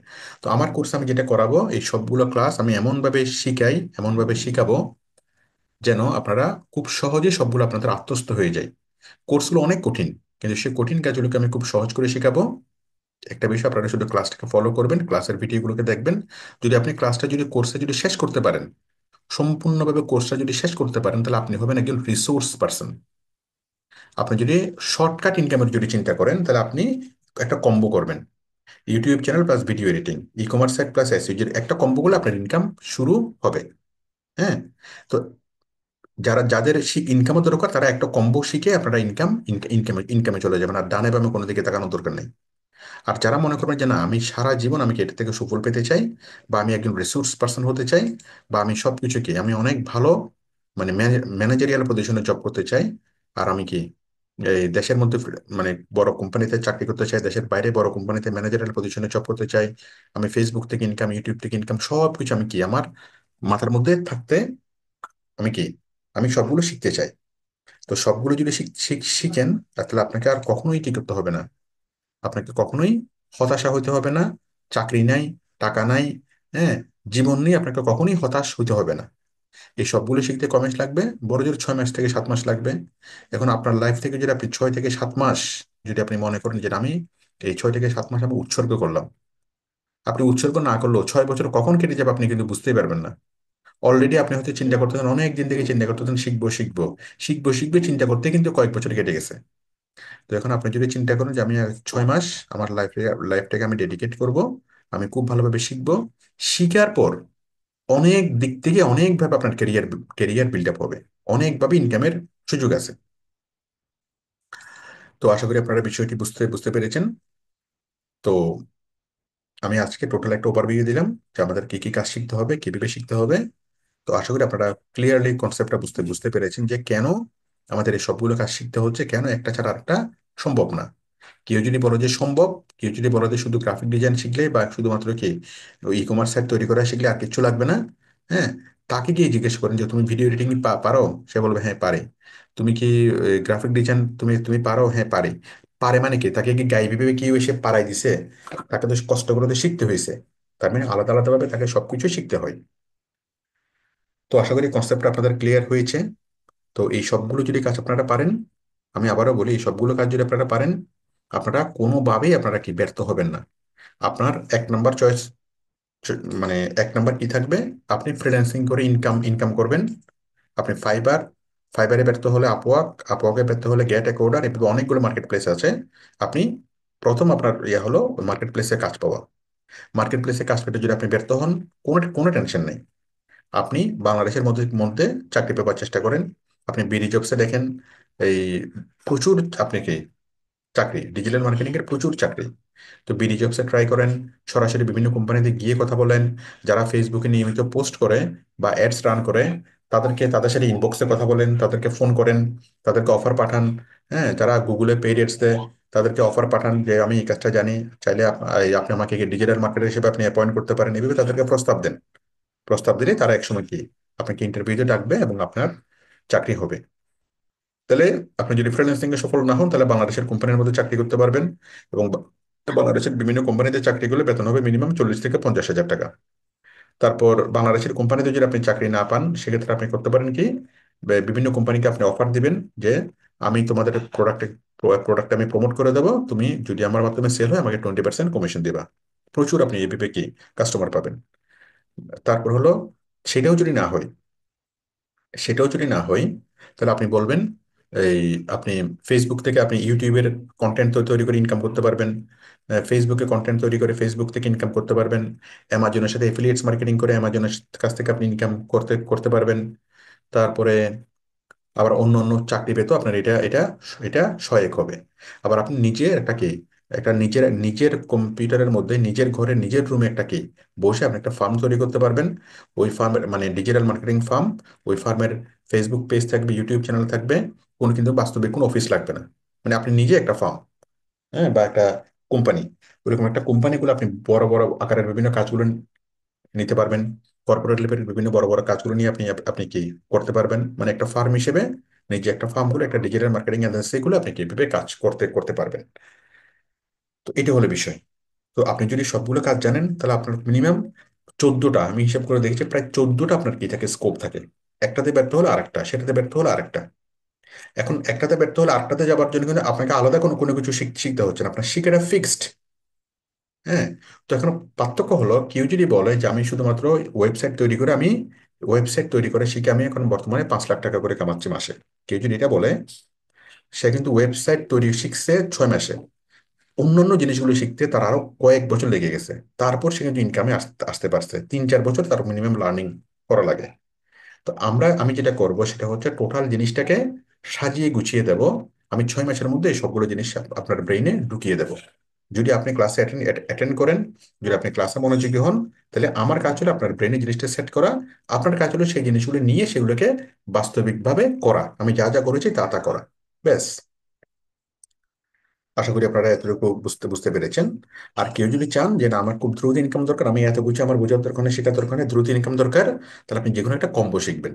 তো আমার কোর্স আমি যেটা করাবো, এই সবগুলো ক্লাস আমি এমনভাবে শিখাই, এমনভাবে শিখাবো যেন আপনারা খুব সহজে সবগুলো আপনাদের আত্মস্থ হয়ে যায়। কোর্সগুলো অনেক কঠিন, কিন্তু সেই কঠিন কাজগুলোকে আমি খুব সহজ করে শেখাবো। একটা বিষয়, আপনারা শুধু ক্লাসটাকে ফলো করবেন, ক্লাসের ভিডিওগুলোকে দেখবেন। যদি আপনি ক্লাসটা যদি কোর্সে যদি শেষ করতে পারেন, সম্পূর্ণভাবে কোর্সটা যদি শেষ করতে পারেন, তাহলে আপনি হবেন একজন রিসোর্স পারসন। আপনি যদি শর্টকাট ইনকামের যদি চিন্তা করেন, তাহলে আপনি একটা কম্বো করবেন, YouTube channel plus video editing, e commerce site plus SEO, একটা কম্বো করলে আপনার ইনকাম শুরু হবে। হ্যাঁ, তো যাদের ইনকামের দরকার, তারা একটা কম্বো শিখে আপনারা ইনকামে ইনকামে চলে যাবেন, আর ডানে বামে কোনো দিকে তাকানোর দরকার নেই। আর যারা মনে করবেন যে না, আমি সারা জীবন আমি কি এটা থেকে সুফল পেতে চাই, বা আমি একজন রিসোর্স পার্সন হতে চাই, বা আমি সবকিছু কি আমি অনেক ভালো মানে ম্যানেজারিয়াল পজিশনে জব করতে চাই, আর আমি কি এই দেশের মধ্যে মানে বড় কোম্পানিতে চাকরি করতে চাই, দেশের বাইরে বড় কোম্পানিতে ম্যানেজারিয়াল পজিশনে জব করতে চাই, আমি ফেসবুক থেকে ইনকাম, ইউটিউব থেকে ইনকাম সবকিছু আমি কি আমার মাথার মধ্যে থাকতে, আমি কি আমি সবগুলো শিখতে চাই। তো সবগুলো যদি শিখেন, তাহলে আপনাকে আর কখনোই কি করতে হবে না, আপনাকে কখনোই হতাশা হইতে হবে না। চাকরি নাই, টাকা নাই, হ্যাঁ, জীবন নিয়ে আপনাকে কখনোই হতাশ হইতে হবে না। এই সবগুলো শিখতে ক মাস লাগবে? বড় জোর 6 মাস থেকে 7 মাস লাগবে। এখন আপনার লাইফ থেকে যদি আপনি 6 থেকে 7 মাস যদি আপনি মনে করেন যে আমি এই 6 থেকে 7 মাস আমি উৎসর্গ করলাম, আপনি উৎসর্গ না করলেও 6 বছর কখন কেটে যাবে আপনি কিন্তু বুঝতেই পারবেন না। অলরেডি আপনি হয়তো চিন্তা করতেছেন, অনেক দিন থেকে চিন্তা করতেছেন শিখবো শিখবো শিখবো শিখবে চিন্তা করতে কিন্তু কয়েক বছর কেটে গেছে। তো এখন আপনি যদি চিন্তা করেন যে আমি আর 6 মাস আমার লাইফটাকে আমি ডেডিকেট করব, আমি খুব ভালোভাবে শিখবো, শিখার পর অনেক দিক থেকে অনেকভাবে আপনার ক্যারিয়ার ক্যারিয়ার বিল্ড আপ হবে, অনেকভাবে ইনকামের সুযোগ আছে। তো আশা করি আপনারা বিষয়টি বুঝতে বুঝতে পেরেছেন। তো আমি আজকে টোটাল একটা ওভারভিউ দিলাম যে আমাদের কি কি কাজ শিখতে হবে, কিভাবে শিখতে হবে। তো আশা করি আপনারা ক্লিয়ারলি কনসেপ্টটা বুঝতে বুঝতে পেরেছেন যে কেন আমাদের এই সবগুলো কাজ শিখতে হচ্ছে, কেন একটা ছাড়া আরেকটা সম্ভব না। কেউ যদি বলো যে সম্ভব, কেউ যদি বলো যে শুধু গ্রাফিক ডিজাইন শিখলে বা শুধুমাত্র কি ই কমার্স সাইট তৈরি করা শিখলে আর কিচ্ছু লাগবে না, হ্যাঁ, তাকে গিয়ে জিজ্ঞেস করেন যে তুমি ভিডিও এডিটিং পারো? সে বলবে হ্যাঁ পারি। তুমি কি গ্রাফিক ডিজাইন তুমি তুমি পারো? হ্যাঁ পারি। পারে মানে কি, তাকে কি গাইবে ভেবে কেউ এসে পারাই দিছে? তাকে তো কষ্ট করে তো শিখতে হয়েছে। তার মানে আলাদা আলাদা ভাবে তাকে সবকিছু শিখতে হয়। তো আশা করি কনসেপ্টটা আপনাদের ক্লিয়ার হয়েছে। তো এই সবগুলো যদি কাজ আপনারা পারেন, আমি আবারও বলি, এই সবগুলো কাজ যদি আপনারা পারেন, আপনারা কোনোভাবেই আপনারা কি ব্যর্থ হবেন না। আপনার এক নাম্বার চয়েস, মানে এক নাম্বার কি থাকবে, আপনি ফ্রিল্যান্সিং করে ইনকাম ইনকাম করবেন। আপনি ফাইবারে ব্যর্থ হলে আপওয়ার্ক, আপওয়ার্কে ব্যর্থ হলে গেট এক অর্ডার, এভাবে অনেকগুলো মার্কেট প্লেস আছে। আপনি প্রথম আপনার ইয়ে হলো মার্কেট প্লেসে কাজ পাওয়া। মার্কেট প্লেসে কাজ পেতে যদি আপনি ব্যর্থ হন, কোনো কোনো টেনশন নেই। আপনি বাংলাদেশের মধ্যে মধ্যে চাকরি পাওয়ার চেষ্টা করেন। আপনি বিডি জবসে দেখেন, এই প্রচুর আপনি কি চাকরি, ডিজিটাল মার্কেটিং এর প্রচুর চাকরি। তো বিডি জবসে ট্রাই করেন, সরাসরি বিভিন্ন কোম্পানিতে গিয়ে কথা বলেন। যারা ফেসবুকে নিয়মিত পোস্ট করে বা অ্যাডস রান করে, তাদের সাথে ইনবক্সে কথা বলেন, তাদেরকে ফোন করেন, তাদেরকে অফার পাঠান। হ্যাঁ, যারা গুগলে পেইড অ্যাডস দেয়, তাদেরকে অফার পাঠান যে আমি এই কাজটা জানি, চাইলে আপনি আমাকে ডিজিটাল মার্কেটার হিসেবে আপনি অ্যাপয়েন্ট করতে পারেন, এভাবে তাদেরকে প্রস্তাব দেন। প্রস্তাব দিলে তারা একসময় কি আপনাকে ইন্টারভিউতে ডাকবে এবং আপনার চাকরি হবে। তাহলে আপনি যদি ফ্রিল্যান্সিং এ সফল না হন, তাহলে বাংলাদেশের কোম্পানির মধ্যে চাকরি করতে পারবেন, এবং বাংলাদেশের বিভিন্ন কোম্পানিতে চাকরি করলে বেতন হবে মিনিমাম 40 থেকে 50 হাজার টাকা। তারপর বাংলাদেশের কোম্পানিতে যদি আপনি চাকরি না পান, সেক্ষেত্রে আপনি করতে পারেন কি, বিভিন্ন কোম্পানিকে আপনি অফার দিবেন যে আমি তোমাদের প্রোডাক্ট আমি প্রমোট করে দেবো, তুমি যদি আমার মাধ্যমে সেল হয় আমাকে 20% কমিশন দিবা। প্রচুর আপনি এভাবে কি কাস্টমার পাবেন। তারপর হলো, সেটাও যদি না হয়, সেটাও যদি না হয়, তাহলে আপনি বলবেন এই আপনি ফেসবুক থেকে আপনি ইউটিউবের কন্টেন্ট তৈরি করে ইনকাম করতে পারবেন। ফেসবুকে কন্টেন্ট তৈরি করে ফেসবুক থেকে ইনকাম করতে পারবেন। অ্যামাজনের সাথে এফিলিয়েটস মার্কেটিং করে অ্যামাজনের কাছ থেকে আপনি ইনকাম করতে করতে পারবেন। তারপরে আবার অন্য অন্য চাকরি পেতেও আপনার এটা এটা এটা সহায়ক হবে। আবার আপনি নিজে একটা কি একটা নিজের নিজের কম্পিউটারের মধ্যে নিজের ঘরে নিজের রুমে একটা কি বসে আপনি একটা ফার্ম তৈরি করতে পারবেন। ওই ফার্মের মানে ডিজিটাল মার্কেটিং ফার্ম, ওই ফার্মের ফেসবুক পেজ থাকবে, ইউটিউব চ্যানেল থাকবে, কোনো কিন্তু বাস্তবিক কোনো অফিস লাগবে না। মানে আপনি নিজে একটা ফার্ম, হ্যাঁ, বা একটা কোম্পানি, ওরকম একটা কোম্পানিগুলো আপনি বড় বড় আকারের বিভিন্ন কাজগুলো নিতে পারবেন। কর্পোরেট লেভেলের বিভিন্ন বড় বড় কাজগুলো নিয়ে আপনি আপনি কি করতে পারবেন, মানে একটা ফার্ম হিসেবে নিজে একটা ফার্ম গুলো একটা ডিজিটাল মার্কেটিং এজেন্সি গুলো আপনি কিভাবে কাজ করতে করতে পারবেন। তো এটা হলো বিষয়। তো আপনি যদি সবগুলো কাজ জানেন তাহলে আপনার মিনিমাম 14টা, আমি হিসাব করে দেখেছি প্রায় 14টা আপনার কি থাকে, স্কোপ থাকে। একটাতে ব্যর্থ হলে আরেকটা, সেটাতে ব্যর্থ হলে আরেকটা। এখন একটাতে ব্যর্থ হলে আরেকটাতে যাবার জন্য কিন্তু আপনাকে আলাদা কোনো কোনো কিছু শিখতে হচ্ছে না, আপনার শিখাটা ফিক্সড। হ্যাঁ। তো এখন পার্থক্য হলো, কেউ যদি বলে যে আমি শুধুমাত্র ওয়েবসাইট তৈরি করে আমি ওয়েবসাইট তৈরি করে শিখে আমি এখন বর্তমানে 5 লাখ টাকা করে কামাচ্ছি মাসে, কেউ যদি এটা বলে, সে কিন্তু ওয়েবসাইট তৈরি শিখছে 6 মাসে। অন্যান্য জিনিসগুলো শিখতে তার আরো কয়েক বছর লেগে গেছে, তারপর সে কিন্তু ইনকামে আসতে আসতে পারছে। 3-4 বছর তার মিনিমাম লার্নিং করা লাগে। তো আমি যেটা করব সেটা হচ্ছে টোটাল জিনিসটাকে সাজিয়ে গুছিয়ে দেব। আমি 6 মাসের মধ্যে এই সবগুলো জিনিস আপনার ব্রেইনে ঢুকিয়ে দেব। যদি আপনি ক্লাসে অ্যাটেন্ড করেন, যদি আপনি ক্লাসে মনোযোগী হন, তাহলে আমার কাজ হলো আপনার ব্রেনে জিনিসটা সেট করা। আপনার কাজ হলো সেই জিনিসগুলো নিয়ে সেগুলোকে বাস্তবিকভাবে করা। আমি যা যা করেছি তা তা করা, ব্যাস। আশা করি আপনারা এতটুকু বুঝতে বুঝতে পেরেছেন। আর কেউ যদি চান যে না আমার খুব দ্রুত ইনকাম দরকার, আমি এত কিছু আমার বোঝার দরকার নেই, শেখার দরকার নেই, দ্রুত ইনকাম দরকার, তাহলে আপনি যে কোনো একটা কম্বো শিখবেন।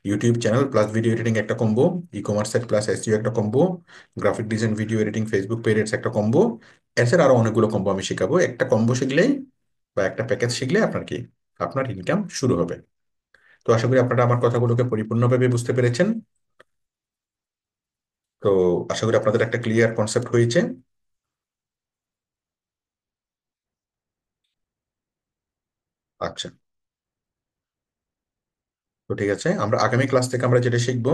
YouTube channel plus video editing একটা combo, e commerce site plus SEO একটা combo, graphic design video editing Facebook page একটা কম্বো। এছাড়া আরো অনেকগুলো কম্বো আমি শেখাবো। একটা কম্বো শিখলেই বা একটা প্যাকেজ শিখলে আপনার কি আপনার ইনকাম শুরু হবে। তো আশা করি আপনারা আমার কথাগুলোকে পরিপূর্ণভাবে বুঝতে পেরেছেন। তো আশা করি আপনাদের একটা ক্লিয়ার কনসেপ্ট হয়েছে। আচ্ছা, তো ঠিক আছে, আমরা আগামী ক্লাস থেকে আমরা যেটা শিখবো,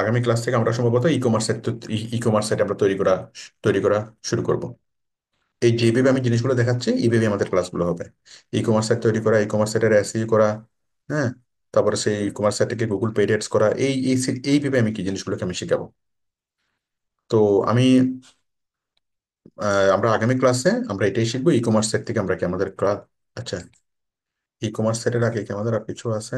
আগামী ক্লাস থেকে আমরা সম্ভবত ই কমার্স সাইট আমরা তৈরি করা শুরু করব। এই যেভাবে আমি জিনিসগুলো দেখাচ্ছি এইভাবে আমাদের ক্লাসগুলো হবে। ই কমার্স সাইট তৈরি করা, ই কমার্স সাইটের এসইও করা, হ্যাঁ, তারপরে সেই ই কমার্স সাইটকে গুগল পেড অ্যাডস করা, এইভাবে আমি কি জিনিসগুলোকে আমি শিখাবো। তো আমি আমরা আগামী ক্লাসে আমরা এটাই শিখবো, ই কমার্স সাইট থেকে আমরা কি আমাদের ক্লাস। আচ্ছা, ই কমার্স সাইটের আগে কি আমাদের আর কিছু আছে?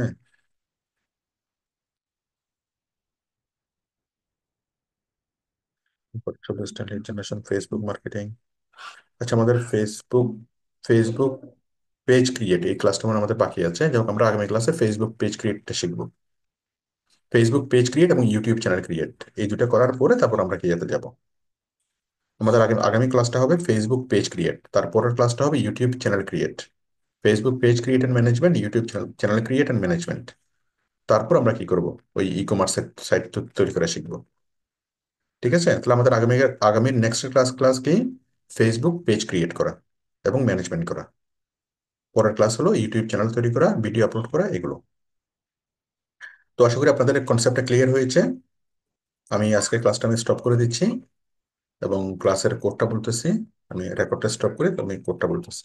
Generation, Facebook marketing. আচ্ছা, আমাদের ফেসবুক পেজ ক্রিয়েট এই ক্লাসটা মানে আমাদের বাকি আছে। যেমন আমরা আগামী ক্লাসে ফেসবুক পেজ ক্রিয়েটটা শিখবো। ফেসবুক পেজ ক্রিয়েট এবং ইউটিউব চ্যানেল ক্রিয়েট, এই দুটো করার পরে তারপর আমরা কি যেতে যাব। আমাদের আগামী ক্লাসটা হবে ফেসবুক পেজ ক্রিয়েট, তারপরের ক্লাসটা হবে YouTube channel create. Facebook page create and management, YouTube channel create and management. তারপর আমরা কি করব, ওই ই কমার্স সাইট তৈরি করে শিখবো। ঠিক আছে, তাহলে আমাদের আগামীর নেক্সট ক্লাস কি, ফেসবুক পেজ ক্রিয়েট করা এবং ম্যানেজমেন্ট করা। পরের ক্লাস হলো ইউটিউব চ্যানেল তৈরি করা, ভিডিও আপলোড করা, এগুলো। তো আশা করি আপনাদের কনসেপ্টটা ক্লিয়ার হয়েছে। আমি আজকে ক্লাসটা আমি স্টপ করে দিচ্ছি এবং ক্লাসের কোডটা বলতেছি। আমি রেকর্ডটা স্টপ করে আমি কোডটা বলতেছি।